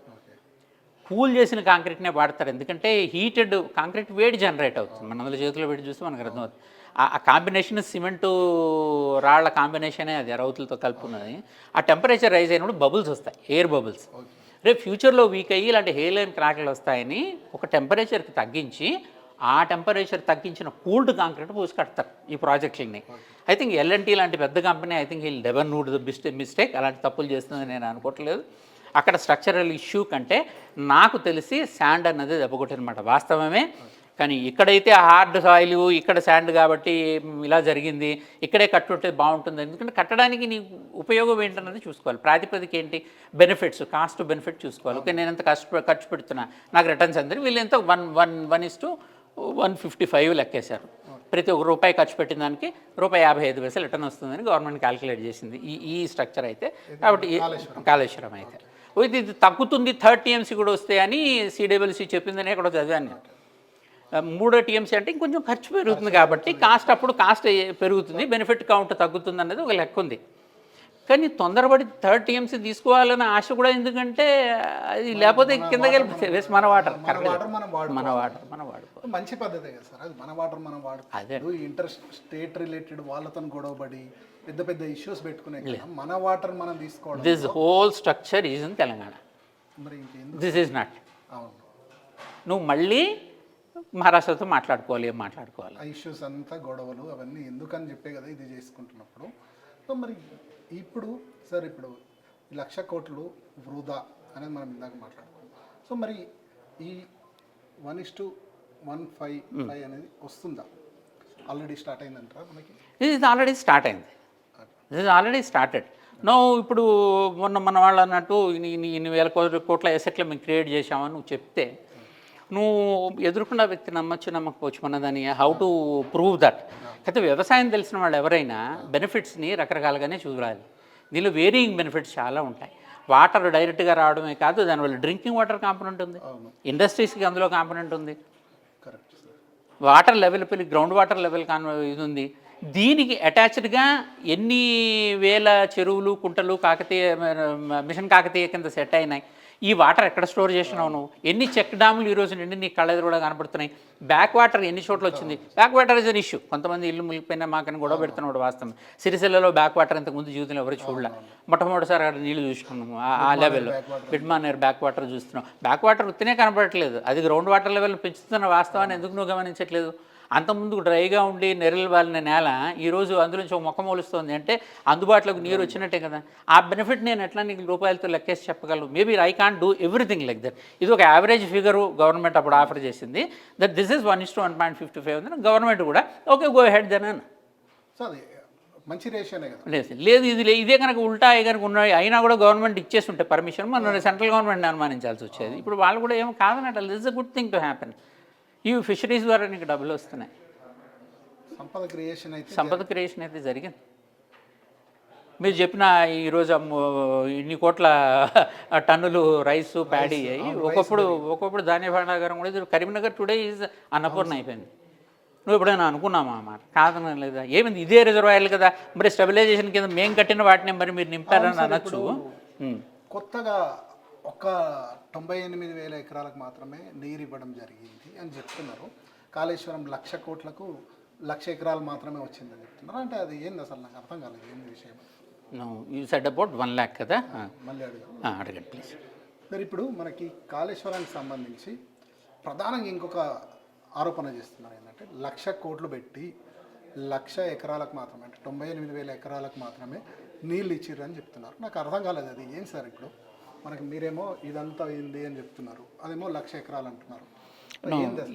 కూల్ చేసిన కాంక్రీట్నే వాడతారు, ఎందుకంటే హీటెడ్ కాంక్రీట్ వేడి జనరేట్ అవుతుంది. మన అందులో చేతిలో వేడి చూస్తే మనకు అర్థమవుతుంది. ఆ కాంబినేషన్ సిమెంటు రాళ్ల కాంబినేషనే అది రౌతులతో కలుపుకున్నది. ఆ టెంపరేచర్ రైజ్ అయినప్పుడు బబుల్స్ వస్తాయి, ఎయిర్ బబుల్స్. రేపు ఫ్యూచర్లో వీక్ అయ్యి ఇలాంటి హెయిర్లైన్ క్రాక్లు వస్తాయని ఒక టెంపరేచర్కి తగ్గించి ఆ టెంపరేచర్ తగ్గించిన కూల్డ్ కాంక్రీట్ పూసి కడతారు ఈ ప్రాజెక్టులని. ఐ థింక్ ఎల్ఎన్టీ లాంటి పెద్ద కంపెనీ ఐ థింక్ వీళ్ళు నెవర్ నోట్ ద మిస్టేక్, అలాంటి తప్పులు చేస్తుందని నేను అనుకోవట్లేదు. అక్కడ స్ట్రక్చరల్ ఇష్యూ కంటే నాకు తెలిసి శాండ్ అన్నది దెబ్బకొట్టినమాట వాస్తవమే. కానీ ఇక్కడైతే హార్డ్ సాయిల్, ఇక్కడ శాండ్ కాబట్టి ఇలా జరిగింది, ఇక్కడే కట్టుంటే బాగుంటుంది. ఎందుకంటే కట్టడానికి నీ ఉపయోగం ఏంటన్నది చూసుకోవాలి. ప్రాతిపదిక ఏంటి, బెనిఫిట్స్, కాస్ట్ బెనిఫిట్ చూసుకోవాలి. ఓకే, నేను ఎంత ఖర్చు పెడుతున్నా, నాకు రిటర్న్స్ అందరి వీళ్ళు ఎంత 1:155 లెక్కేశారు. ప్రతి ఒక్క రూపాయి ఖర్చు పెట్టిన దానికి ₹55 రిటర్న్ వస్తుందని గవర్నమెంట్ క్యాలిక్యులేట్ చేసింది ఈ స్ట్రక్చర్ అయితే. కాబట్టి కాళేశ్వరం అయితే ఇది తగ్గుతుంది, 3rd TMC కూడా వస్తాయని CWC చెప్పిందని ఎక్కడో చదివాను నేను. 3వ TMC అంటే ఇంకొంచెం ఖర్చు పెరుగుతుంది కాబట్టి కాస్ట్ పెరుగుతుంది, బెనిఫిట్ కౌంట్ తగ్గుతుంది అన్నది ఒక లెక్క ఉంది. కానీ తొందరపడి 3rd TMC తీసుకోవాలన్న ఆశ కూడా, ఎందుకంటే అది లేకపోతే కిందకి వెళ్ళిపోతే వేస్ట్. మన వాటర్ మంచి పద్ధతే కదా సార్, అది మన వాటర్ మనం వాడుతాం. ఇంటర్ స్టేట్ రిలేటెడ్ వాళ్ళతో గొడవబడి పెద్ద పెద్ద ఇష్యూస్ పెట్టుకునే మన వాటర్ మనం తీసుకోవడం. This whole structure is in Telangana. మరి దిస్ ఈజ్ నాట్. అవును, నువ్వు మళ్ళీ మహారాష్ట్రతో మాట్లాడుకోవాలి, ఏం మాట్లాడుకోవాలి. ఆ ఇష్యూస్ అంతా గొడవలు అవన్నీ ఎందుకని చెప్పే కదా ఇది చేసుకుంటున్నప్పుడు. సో మరి ఇప్పుడు సార్ ఇప్పుడు 1,00,000 కోట్లు వృధా అనేది మనం ఇందాక మాట్లాడుకున్నాం. సో మరి ఈ 1:155 అనేది వస్తుందా, ఆల్రెడీ స్టార్ట్ అయిందంటారా మనకి? ఇది ఆల్రెడీ స్టార్ట్ అయింది, దిస్ ఆల్రెడీ స్టార్టెడ్. నో ఇప్పుడు మొన్న మన వాళ్ళు అన్నట్టు ఇన్ని వేల కోట్ల ఎసెట్లు మేము క్రియేట్ చేసామని నువ్వు చెప్తే, నువ్వు ఎదుర్కొన్న వ్యక్తి నమ్మచ్చు నమ్మకపోవచ్చు, మన దాన్ని హౌ టు ప్రూవ్ దట్. అయితే వ్యవసాయం తెలిసిన వాళ్ళు ఎవరైనా బెనిఫిట్స్ని రకరకాలుగానే చూడాలి. దీనిలో వేరియింగ్ బెనిఫిట్స్ చాలా ఉంటాయి. వాటర్ డైరెక్ట్గా రావడమే కాదు, దానివల్ల డ్రింకింగ్ వాటర్ కాంపోనెంట్ ఉంది, ఇండస్ట్రీస్కి అందులో కాంపోనెంట్ ఉంది, వాటర్ లెవెల్ పెరిగి గ్రౌండ్ వాటర్ లెవెల్ ఇది ఉంది. దీనికి అటాచ్డ్గా ఎన్ని వేల చెరువులు, కుంటలు మిషన్ కాకతీయ కింద సెట్ అయినాయి. ఈ వాటర్ ఎక్కడ స్టోర్ చేసినావు నువ్వు? ఎన్ని చెక్ డ్యాములు ఈరోజు నిండి నీ కళ్ళెదురు కూడా కనపడుతున్నాయి. బ్యాక్ వాటర్ ఎన్ని చోట్ల వచ్చింది? Back water is an issue. కొంతమంది ఇల్లు మునిగిపోయినా మాకని గొడవ పెడుతున్నాడు వాస్తవం. సిరిసిల్లలో బ్యాక్ వాటర్ ఇంతకుముందు జీవితంలో ఎవరు చూడలే. మొట్టమొదటిసారి అక్కడ నీళ్ళు చూసుకున్నాము ఆ లెవెల్లో. బిడ్మానేర్ బ్యాక్ వాటర్ చూస్తున్నాం. బ్యాక్ వాటర్ ఉత్తినే కనపడట్లేదు, అది గ్రౌండ్ వాటర్ లెవెల్ పెంచుతున్న వాస్తవాన్ని ఎందుకు నువ్వు గమనించట్లేదు? అంతకుముందు డ్రైగా ఉండి నెరలు వాలిన నేల ఈరోజు అందులోంచి ఒక మొక్క మొలుస్తుంది అంటే అందుబాటులోకి నీరు వచ్చినట్టే కదా. ఆ బెనిఫిట్ నేను ఎట్లా నీకు రూపాయలతో లెక్కేసి చెప్పగలను? Maybe I can't do everything like that. ఇది ఒక యావరేజ్ ఫిగరు గవర్నమెంట్ అప్పుడు ఆఫర్ చేసింది, దట్ దిస్ ఈజ్ 1:1.55 ఉంది. గవర్నమెంట్ కూడా ఓకే గో హెడ్ దెన్ అని. మంచి రేషియోనే కదా. లేదు ఇదే కనుక ఉల్టా కనుక ఉన్నాయి అయినా కూడా గవర్నమెంట్ ఇచ్చేసి ఉంటే పర్మిషన్, మన సెంట్రల్ గవర్నమెంట్ని అనుమానించాల్సి వచ్చేది. ఇప్పుడు వాళ్ళు కూడా ఏమో కాదనట్టు. This is a good thing to happen. ఈ ఫిషరీస్ ద్వారా నీకు డబ్బులు వస్తున్నాయి, సంపద క్రియేషన్ అయితే జరిగింది. మీరు చెప్పిన ఈరోజు ఇన్ని కోట్ల టన్నులు రైసు ప్యాడీ అయ్యి ఒకప్పుడు ధాన్య భాండాగారం కూడా కరీంనగర్ టుడే ఈజ్ అన్నపూర్ణ అయిపోయింది. నువ్వు ఎప్పుడైనా అనుకున్నామా అన్నమాట? కాదన లేదా? ఏమైంది? ఇదే రిజర్వాయర్లు కదా, మరి స్టెబిలైజేషన్ కింద మేము కట్టిన వాటిని మరి మీరు నింపారని అనొచ్చు. కొత్తగా ఒక 98,000 ఎకరాలకు మాత్రమే నీరు ఇవ్వడం జరిగింది అని చెప్తున్నారు. కాళేశ్వరం 1,00,000 కోట్లకు 1,00,000 ఎకరాలు మాత్రమే వచ్చిందని చెప్తున్నారు. అంటే అది ఏంది అసలు నాకు అర్థం కాలేదు, ఏంది విషయం? యూ సెడ్ అబౌట్ 1 lakh కదా. మళ్ళీ అడగండి ప్లీజ్. మరి ఇప్పుడు మనకి కాళేశ్వరానికి సంబంధించి ప్రధానంగా ఇంకొక ఆరోపణ చేస్తున్నారు ఏంటంటే 1,00,000 కోట్లు పెట్టి 1,00,000 ఎకరాలకు మాత్రమే, అంటే 98,000 ఎకరాలకు మాత్రమే నీళ్ళు ఇచ్చిర్రు అని చెప్తున్నారు. నాకు అర్థం కాలేదు అది ఏం సార్. ఇప్పుడు మనకి మీరేమో ఇదంతా అయింది అని చెప్తున్నారు, అదేమో 1,00,000 ఎకరాలు అంటున్నారు.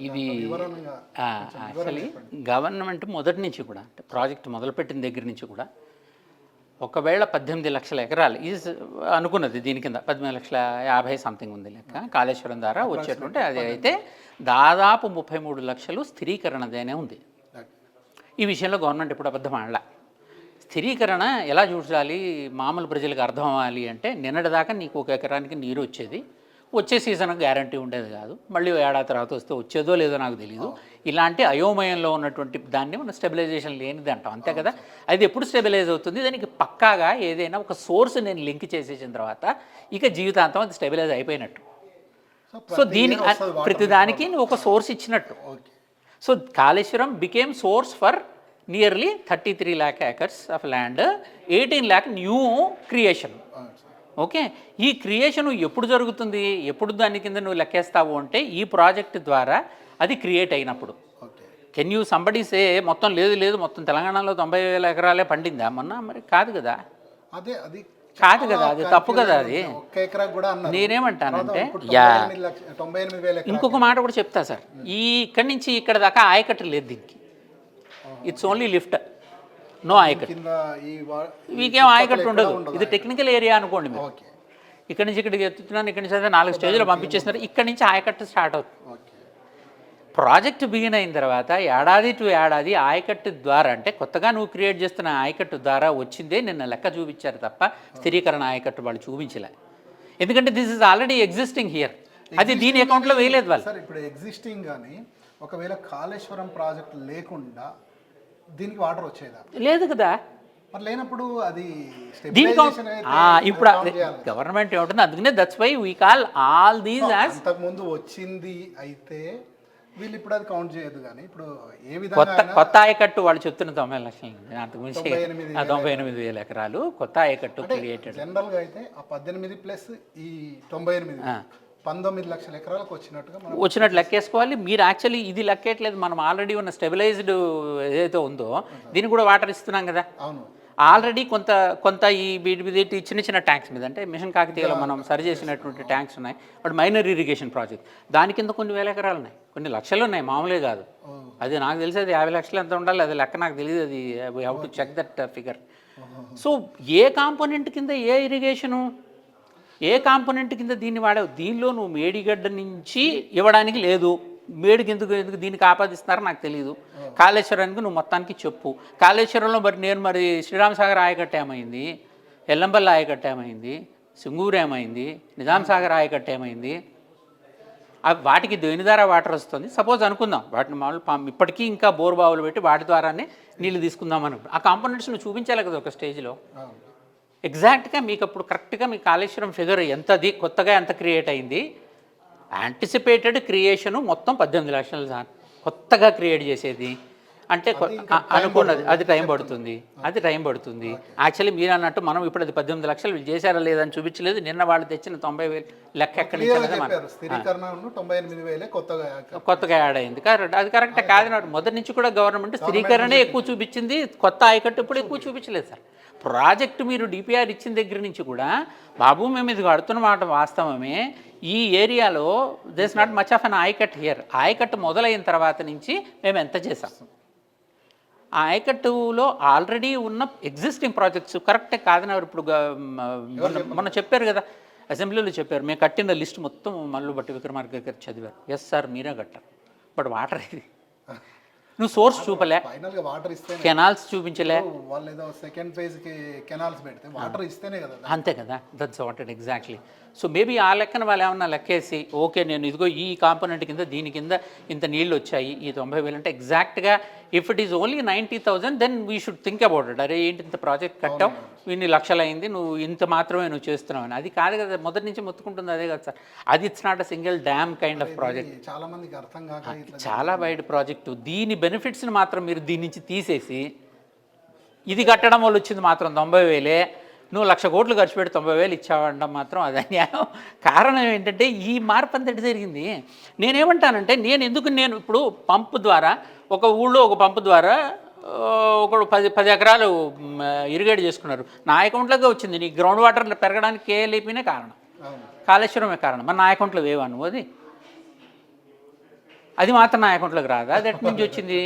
ఇది యాక్చువల్లీ గవర్నమెంట్ మొదటి నుంచి కూడా అంటే ప్రాజెక్ట్ మొదలుపెట్టిన దగ్గర నుంచి కూడా ఒకవేళ 18 లక్షల ఎకరాలు ఈజ్ అనుకున్నది దీని కింద 18,50,000 సంథింగ్ ఉంది లెక్క కాళేశ్వరం ద్వారా వచ్చేటువంటి అది అయితే దాదాపు 33 లక్షలు స్థిరీకరణదేనే ఉంది. ఈ విషయంలో గవర్నమెంట్ ఎప్పుడు అబద్ధం ఆడలా. స్థిరీకరణ ఎలా చూడాలి మామూలు ప్రజలకు అర్థం అవ్వాలి అంటే నిన్నటిదాకా నీకు ఒక ఎకరానికి నీరు వచ్చే సీజన్ గ్యారంటీ ఉండేది కాదు, మళ్ళీ ఏడాది తర్వాత వస్తే వచ్చేదో లేదో నాకు తెలియదు. ఇలాంటి అయోమయంలో ఉన్నటువంటి దాన్ని మనం స్టెబిలైజేషన్ లేనిది అంటాం, అంతే కదా. అది ఎప్పుడు స్టెబిలైజ్ అవుతుంది, దానికి పక్కాగా ఏదైనా ఒక సోర్స్ నేను లింక్ చేసేసిన తర్వాత ఇక జీవితాంతం అది స్టెబిలైజ్ అయిపోయినట్టు. సో దీని ప్రతిదానికి నువ్వు ఒక సోర్స్ ఇచ్చినట్టు. So Kaleshwaram became source for nearly 33 lakh acres of land, 18 lakh new creation. Okay, ఈ క్రియేషన్ ఎప్పుడు జరుగుతుంది, ఎప్పుడు దాని కింద నువ్వు లెక్కేస్తావు అంటే ఈ ప్రాజెక్ట్ ద్వారా అది క్రియేట్ అయినప్పుడు. కెన్ యూ సంబడీ సే మొత్తం లేదు మొత్తం తెలంగాణలో 90,000 ఎకరాలే పండిందా మొన్న? మరి కాదు కదా, అది కాదు కదా, అది తప్పు కదా. అది నేనేమంటానంటే ఇంకొక మాట కూడా చెప్తా సార్, ఇక్కడి నుంచి ఇక్కడ దాకా ఆయకట్టు లేదు దీనికి, ఇట్స్ ఓన్లీ లిఫ్ట్, నో ఆయకట్టు. మీకేం ఆయకట్టు ఉండదు, ఇది టెక్నికల్ ఏరియా అనుకోండి మీరు. ఇక్కడి నుంచి ఇక్కడికి ఎత్తుతున్నాను, ఇక్కడి నుంచి అయితే 4 స్టేజ్లో పంపించేస్తున్నారు, ఇక్కడి నుంచి ఆయకట్టు స్టార్ట్ అవుతుంది. ప్రాజెక్ట్ బిగిన్ అయిన తర్వాత ఏడాది టు ఏడాది ఆయకట్టు ద్వారా అంటే కొత్తగా నువ్వు క్రియేట్ చేస్తున్న ఆయకట్టు ద్వారా వచ్చిందే నిన్న లెక్క చూపించారు తప్ప స్థిరీకరణ ఆయకట్టు వాళ్ళు చూపించలే. ఎందుకంటే this is already existing here, అది దీని అకౌంట్లో వేయలేదు వాళ్ళు. సార్ ఇప్పుడు ఎగ్జిస్టింగ్ కానీ ఒకవేళ కాళేశ్వరం ప్రాజెక్ట్ లేకుండా దీనికి వాటర్ వచ్చేదా? లేదు కదా, మరి లేనప్పుడు అది ఇప్పుడు గవర్నమెంట్ ఏమంటుంది, అందుకనే that's why we call all these as అంతకుముందు వచ్చింది అయితే వీళ్ళు ఇప్పుడు అది కౌంట్ చేయదు. కానీ ఇప్పుడు ఏ విధంగా కొత్త ఆయకట్టు వాళ్ళు చెప్తున్న 90 లక్షలు, అంతకుమించి 98,000 ఎకరాలు కొత్త ఆయకట్టు క్రియేటెడ్. జనరల్గా అయితే ఆ 18 ప్లస్ ఈ 98 19 లక్షల ఎకరాలకు వచ్చినట్టు లెక్కేసుకోవాలి. మీరు యాక్చువల్లీ ఇది లెక్కేయట్లేదు, మనం ఆల్రెడీ ఉన్న స్టెబిలైజ్డ్ ఏదైతే ఉందో దీనికి కూడా వాటర్ ఇస్తున్నాం కదా. అవును, ఆల్రెడీ కొంత ఈ వీటి చిన్న ట్యాంక్స్ మీద అంటే మిషన్ కాకతీయలో మనం సరి చేసినటువంటి ట్యాంక్స్ ఉన్నాయి. బట్ మైనర్ ఇరిగేషన్ ప్రాజెక్ట్ దాని కింద కొన్ని వేల ఎకరాలు ఉన్నాయి, కొన్ని లక్షలు ఉన్నాయి, మామూలే కాదు. అది నాకు తెలిసి అది 50 లక్షలు ఎంత ఉండాలి, అది లెక్క నాకు తెలియదు, అది we have to check that figure. So ఏ కాంపోనెంట్ కింద ఏ ఇరిగేషను, ఏ కాంపోనెంట్ కింద దీన్ని వాడావు, దీనిలో నువ్వు మేడిగడ్డ నుంచి ఇవ్వడానికి లేదు, మేడికి ఎందుకు దీనికి ఆపాదిస్తున్నారో నాకు తెలియదు. కాళేశ్వరానికి నువ్వు మొత్తానికి చెప్పు. కాళేశ్వరంలో మరి శ్రీరామ్ సాగర్ ఆయకట్టు ఏమైంది, ఎల్లంపల్లి ఆయకట్టు ఏమైంది, సింగూరు ఏమైంది, నిజాం సాగర్ ఆయకట్టు ఏమైంది, వాటికి దేని ద్వారా వాటర్ వస్తుంది సపోజ్ అనుకుందాం, వాటిని మామూలు ఇప్పటికీ ఇంకా బోర్ బావులు పెట్టి వాటి ద్వారానే నీళ్ళు తీసుకుందాం అనుకుంటాం. ఆ కాంపోనెంట్స్ నువ్వు చూపించాలి కదా ఒక స్టేజ్లో. ఎగ్జాక్ట్గా మీకు అప్పుడు కరెక్ట్గా మీ కాళేశ్వరం ఫిగర్ ఎంతది, కొత్తగా ఎంత క్రియేట్ అయింది, యాంటిసిపేటెడ్ క్రియేషను మొత్తం 18 లక్షలు సార్. కొత్తగా క్రియేట్ చేసేది అంటే అనుకున్నది అది టైం పడుతుంది, యాక్చువల్లీ మీరు అన్నట్టు మనం ఇప్పుడు అది 18 లక్షలు వీళ్ళు చేశారా లేదని చూపించలేదు. నిన్న వాళ్ళు తెచ్చిన 90,000 లెక్క ఎక్కడి నుంచి కొత్తగా యాడ్ అయింది. అది కరెక్టే కాదు, మొదటి నుంచి కూడా గవర్నమెంట్ స్థిరీకరణే ఎక్కువ చూపించింది, కొత్త ఆయకట్టు ఇప్పుడు ఎక్కువ చూపించలేదు సార్. ప్రాజెక్టు మీరు డిపిఆర్ ఇచ్చిన దగ్గర నుంచి కూడా బాబు మేము ఇది కడుతున్న మాట వాస్తవమే, ఈ ఏరియాలో does not much of an ayacut here. ఆయకట్టు మొదలైన తర్వాత నుంచి మేము ఎంత చేసాం, ఆ ఆయకట్టులో ఆల్రెడీ ఉన్న ఎగ్జిస్టింగ్ ప్రాజెక్ట్స్ కరెక్టే కాదని ఇప్పుడు మొన్న చెప్పారు కదా, అసెంబ్లీలో చెప్పారు, మేము కట్టిన లిస్ట్ మొత్తం మల్లు బట్టి విక్రమార్క గారు చదివారు. ఎస్ సార్ మీరే కట్టారు, బట్ వాటర్ ఇది నువ్వు సోర్స్ చూపలే, కెనాల్స్ చూపించలే, సెకండ్ ఫేజ్ కి కెనాల్స్ పెడితే వాటర్ ఇస్తేనే కదా, అంతే కదా, that's what it exactly. So maybe ఆ లెక్కన వాళ్ళు ఏమన్నా లెక్కేసి ఓకే నేను ఇదిగో ఈ కాంపోనెంట్ కింద దీని కింద ఇంత నీళ్ళు వచ్చాయి, ఈ 90,000 అంటే ఎగ్జాక్ట్గా if it is only 90,000 then we should think about it. అరే ఏంటి ఇంత ప్రాజెక్ట్ కట్టావు, ఇన్ని లక్షలు అయింది, నువ్వు ఇంత మాత్రమే నువ్వు చేస్తున్నావు అని. అది కాదు కదా, మొదటి నుంచి మొత్తుకుంటుంది అదే కదా సార్. అది it's not a single dam kind of project, చాలా మందికి అర్థం కాక చాలా వైడ్ ప్రాజెక్టు. దీని బెనిఫిట్స్ని మాత్రం మీరు దీని నుంచి తీసేసి ఇది కట్టడం వల్ల వచ్చింది మాత్రం 90,000, నువ్వు 1,00,000 కోట్లు ఖర్చు పెట్టి 90,000 ఇచ్చావంటాం మాత్రం అది అన్యాయం. కారణం ఏంటంటే ఈ మార్పు అంతటి జరిగింది. నేనేమంటానంటే నేను ఇప్పుడు పంపు ద్వారా ఒక ఊళ్ళో ఒక పంపు ద్వారా ఒకడు 10 ఎకరాలు ఇరిగేట్ చేసుకున్నారు, నా అకౌంట్లోకి వచ్చింది. నీ గ్రౌండ్ వాటర్ పెరగడానికి కేఎల్ఈపీనే కారణం, కాళేశ్వరమే కారణం, మరి నా అకౌంట్లో వేవా నువ్వు? అది అది మాత్రం నా అకౌంట్లోకి రాదా? అది ఎక్కడి నుంచి వచ్చింది?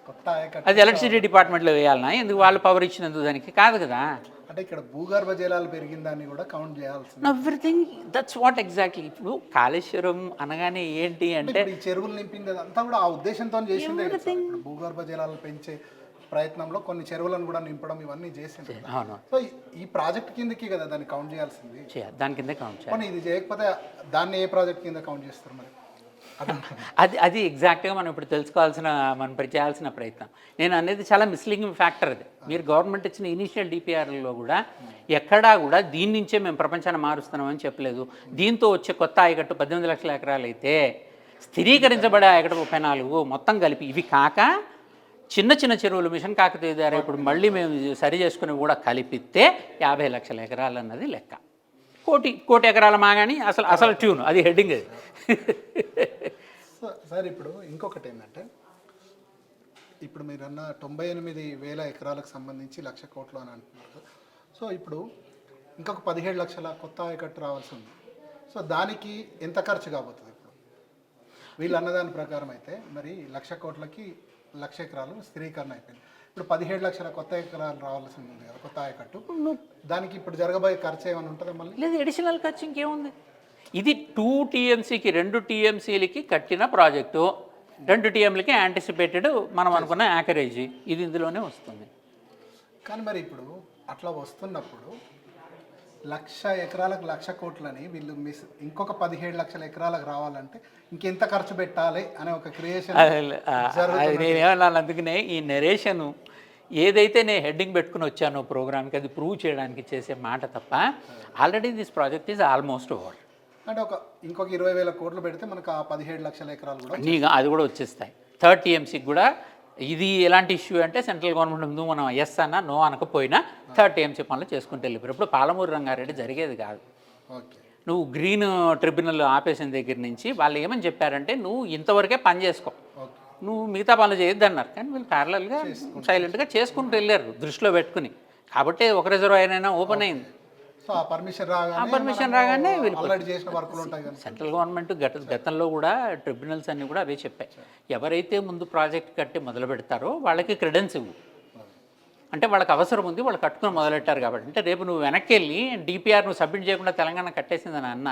కొత్త ఆయకట్టు అది ఎలక్ట్రిసిటీ డిపార్ట్మెంట్లో వేయాలనా? ఎందుకు వాళ్ళు పవర్ ఇచ్చినందుకు దానికి కాదు కదా. అంటే ఇక్కడ భూగర్భ జలాలు పెరిగిందాన్ని కూడా కౌంట్ చేయాల్సింది. Everything that's what exactly. ఇప్పుడు కాళేశ్వరం అనగానే ఏంటి అంటే ఇప్పుడు ఈ చెరువులు నింపింది అంతా కూడా ఆ ఉద్దేశంతో చేసిందే కదా సార్. ఇప్పుడు భూగర్భ జలాలు పెంచే ప్రయత్నంలో కొన్ని చెరువులను కూడా నింపడం ఇవన్నీ చేసింది కదా. అవును, సో ఈ ప్రాజెక్ట్ కిందకి కదా దాన్ని కౌంట్ చేయాల్సింది. దాని కింద కౌంట్ చేయాలి. కానీ ఇది చేయకపోతే దాన్ని ఏ ప్రాజెక్ట్ కింద కౌంట్ చేస్తారు మరి? అది ఎగ్జాక్ట్గా మనం ఇప్పుడు తెలుసుకోవాల్సిన, మనం చేయాల్సిన ప్రయత్నం. నేను అనేది చాలా మిస్లీడింగ్ ఫ్యాక్టర్ అది. మీరు గవర్నమెంట్ ఇచ్చిన ఇనిషియల్ డిపిఆర్లో కూడా ఎక్కడా కూడా దీని నుంచే మేము ప్రపంచాన్ని మారుస్తున్నామని చెప్పలేదు. దీంతో వచ్చే కొత్త ఆయకట్టు 18 లక్షల ఎకరాలు అయితే స్థిరీకరించబడే ఆయకట్టు 34 మొత్తం కలిపి, ఇవి కాక చిన్న చిన్న చెరువులు మిషన్ కాకతీయ ద్వారా ఇప్పుడు మళ్ళీ మేము సరి చేసుకుని కూడా కలిపితే 50 లక్షల ఎకరాలు అన్నది లెక్క. కోటి ఎకరాల మాగాని అసలు ట్యూన్ అది హెడ్డింగ్ అది. సార్ ఇప్పుడు ఇంకొకటి ఏంటంటే, ఇప్పుడు మీరు అన్న 98,000 ఎకరాలకు సంబంధించి 1,00,000 కోట్లు అని అంటున్నారు. సో ఇప్పుడు ఇంకొక 17 లక్షల కొత్త ఆయకట్టు రావాల్సి ఉంది. సో దానికి ఎంత ఖర్చు కాబోతుంది? ఇప్పుడు వీళ్ళు అన్నదాని ప్రకారం అయితే మరి 1,00,000 కోట్లకి 1,00,000 ఎకరాలు స్థిరీకరణ అయిపోయింది. ఇప్పుడు 17 లక్షల కొత్త ఎకరాలు రావాల్సి ఉంది కదా కొత్త ఆయకట్టు. దానికి ఇప్పుడు జరగబోయే ఖర్చు ఏమైనా ఉంటుందా మళ్ళీ? లేదు, అడిషనల్ ఖర్చు ఇంకేముంది? ఇది 2 టీఎంసీకి 2 టీఎంసీలకి కట్టిన ప్రాజెక్టు, 2 టీఎంలకి యాంటిసిపేటెడ్ మనం అనుకున్న యాకరేజీ ఇది ఇందులోనే వస్తుంది. కానీ మరి ఇప్పుడు అట్లా వస్తున్నప్పుడు 1,00,000 ఎకరాలకు 1,00,000 కోట్లని వీళ్ళు ఇంకొక 17 లక్షల ఎకరాలకు రావాలంటే ఇంకెంత ఖర్చు పెట్టాలి అనే ఒక క్రియేషన్. నేనేమన్నాను, అందుకనే ఈ నెరేషను ఏదైతే నేను హెడ్డింగ్ పెట్టుకుని వచ్చానో ప్రోగ్రామ్కి అది ప్రూవ్ చేయడానికి చేసే మాట తప్ప, already this project is almost over. అంటే ఇంకొక 20,000 కోట్లు పెడితే మనకు ఆ 17 లక్షల ఎకరాలు కూడా అది కూడా వచ్చేస్తాయి. 3rd టీఎంసీకి కూడా ఇది ఎలాంటి ఇష్యూ అంటే సెంట్రల్ గవర్నమెంట్ ముందు మనం ఎస్ అన్నా నో అనకపోయినా 3rd టీఎంసీ పనులు చేసుకుంటూ వెళ్ళిపోయారు. ఇప్పుడు పాలమూరు రంగారెడ్డి జరిగేది కాదు. నువ్వు గ్రీన్ ట్రిబ్యునల్ ఆపేసిన దగ్గర నుంచి వాళ్ళు ఏమని చెప్పారంటే, నువ్వు ఇంతవరకే పని చేసుకో, నువ్వు మిగతా పనులు చేయొద్దు అన్నారు. కానీ వీళ్ళు ప్యారలల్గా సైలెంట్గా చేసుకుంటూ వెళ్ళారు దృష్టిలో పెట్టుకుని. కాబట్టి ఒక రిజర్వాయర్ అయినా ఓపెన్ అయింది. పర్మిషన్ రాగానే సెంట్రల్ గవర్నమెంట్ గతంలో కూడా ట్రిబ్యునల్స్ అన్నీ కూడా అవే చెప్పాయి, ఎవరైతే ముందు ప్రాజెక్ట్ కట్టి మొదలు పెడతారో వాళ్ళకి క్రెడెన్స్ ఇవ్వు. అంటే వాళ్ళకి అవసరం ఉంది, వాళ్ళు కట్టుకుని మొదలెట్టారు కాబట్టి. అంటే రేపు నువ్వు వెనక్కి వెళ్ళి డిపిఆర్ నువ్వు సబ్మిట్ చేయకుండా తెలంగాణ కట్టేసిందని అన్న,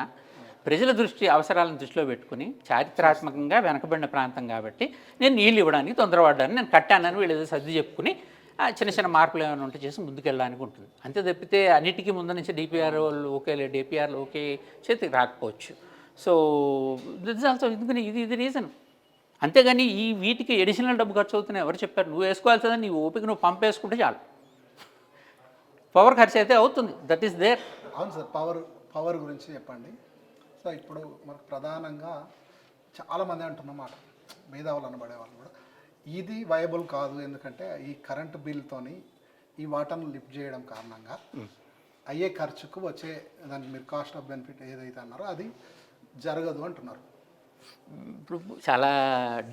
ప్రజల అవసరాలను దృష్టిలో పెట్టుకుని చారిత్రాత్మకంగా వెనకబడిన ప్రాంతం కాబట్టి నేను నీళ్ళు ఇవ్వడానికి తొందరపడ్డాను, నేను కట్టానని వీళ్ళు ఏదో సర్ది చెప్పుకుని చిన్న చిన్న మార్పులు ఏమైనా ఉంటే చేసి ముందుకెళ్ళడానికి ఉంటుంది. అంతే తప్పితే అన్నిటికీ ముందు నుంచి డిపిఆర్ వాళ్ళు ఓకేలే, డిపిఆర్లు ఓకే చేతికి రాకపోవచ్చు. సో దిస్ ఆల్సో ఎందుకని ఇది రీజన్. అంతేగాని ఈ వీటికి ఎడిషనల్ డబ్బు ఖర్చు అవుతున్నాయి ఎవరు చెప్పారు? నువ్వు వేసుకోవాల్సిందని నీ ఓపిక నువ్వు పంపేసుకుంటే చాలు. పవర్ ఖర్చు అయితే అవుతుంది, దట్ ఈస్ దేర్. అవును సార్, పవర్ గురించి చెప్పండి. సో ఇప్పుడు మనకు ప్రధానంగా చాలామంది అంటున్నమాట, మేధావులు అనబడే వాళ్ళు కూడా, ఇది వయబుల్ కాదు, ఎందుకంటే ఈ కరెంటు బిల్తోని ఈ వాటర్ను లిఫ్ట్ చేయడం కారణంగా అయ్యే ఖర్చుకు వచ్చే దానికి మీరు కాస్ట్ ఆఫ్ బెనిఫిట్ ఏదైతే అన్నారో అది జరగదు అంటున్నారు. ఇప్పుడు చాలా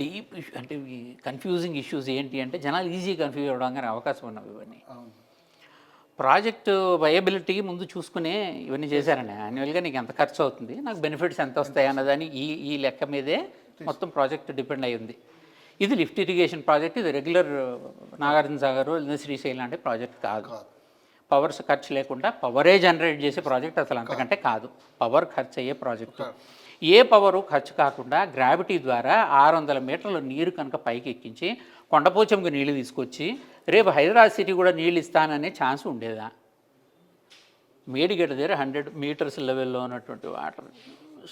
డీప్ ఇష్యూ, అంటే ఈ కన్ఫ్యూజింగ్ ఇష్యూస్ ఏంటి అంటే జనాలు ఈజీ కన్ఫ్యూజ్ అవ్వడానికి అవకాశం ఉన్నవి ఇవన్నీ. ప్రాజెక్టు వయబిలిటీ ముందు చూసుకునే ఇవన్నీ చేశారండి. యాన్యువల్గా నీకు ఎంత ఖర్చు అవుతుంది, నాకు బెనిఫిట్స్ ఎంత వస్తాయి అన్నదాన్ని ఈ లెక్క మీదే మొత్తం ప్రాజెక్ట్ డిపెండ్ అయి ఉంది. ఇది లిఫ్ట్ ఇరిగేషన్ ప్రాజెక్ట్, ఇది రెగ్యులర్ నాగార్జున సాగర్ శ్రీశైలం లాంటి ప్రాజెక్ట్ కాదు. పవర్స్ ఖర్చు లేకుండా పవరే జనరేట్ చేసే ప్రాజెక్ట్ అసలు అంతకంటే కాదు. పవర్ ఖర్చు అయ్యే ప్రాజెక్టు. ఏ పవరు ఖర్చు కాకుండా గ్రావిటీ ద్వారా 600 మీటర్ల నీరు కనుక పైకి ఎక్కించి కొండపోచంకి నీళ్లు తీసుకొచ్చి రేపు హైదరాబాద్ సిటీ కూడా నీళ్ళు ఇస్తాననే ఛాన్స్ ఉండేదా? మేడిగడ్డ దగ్గర 100 మీటర్స్ లెవెల్లో ఉన్నటువంటి వాటర్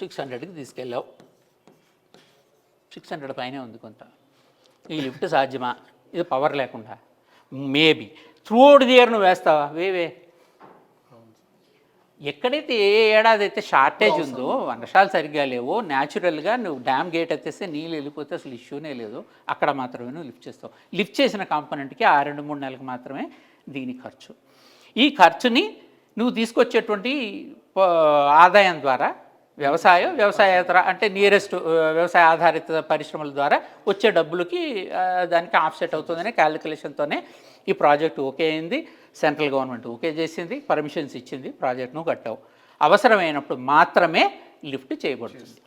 600కి తీసుకెళ్ళావు. 600 పైనే ఉంది కొంత. ఈ లిఫ్ట్ సాధ్యమా? ఇది పవర్ లేకుండా మేబీ త్రూఅవుట్ ది ఇయర్ నువ్వు వేస్తావా? వేవే. ఎక్కడైతే ఏ ఏడాది అయితే షార్టేజ్ ఉందో, వర్షాలు సరిగ్గా లేవో, న్యాచురల్గా నువ్వు డ్యామ్ గేట్ ఎత్తేస్తే నీళ్ళు వెళ్ళిపోతే అసలు ఇష్యూనే లేదు, అక్కడ మాత్రమే నువ్వు లిఫ్ట్ చేస్తావు. లిఫ్ట్ చేసిన కాంపోనెంట్కి ఆ 2-3 నెలలకు మాత్రమే దీని ఖర్చు. ఈ ఖర్చుని నువ్వు తీసుకొచ్చేటువంటి ఆదాయం ద్వారా వ్యవసాయేతర అంటే నియరెస్ట్ వ్యవసాయ ఆధారిత పరిశ్రమల ద్వారా వచ్చే డబ్బులకి దానికి ఆఫ్సెట్ అవుతుందనే క్యాలిక్యులేషన్తోనే ఈ ప్రాజెక్టు ఓకే అయింది. సెంట్రల్ గవర్నమెంట్ ఓకే చేసింది, పర్మిషన్స్ ఇచ్చింది, ప్రాజెక్ట్ను కట్టావు. అవసరమైనప్పుడు మాత్రమే లిఫ్ట్ చేయబడుతుంది.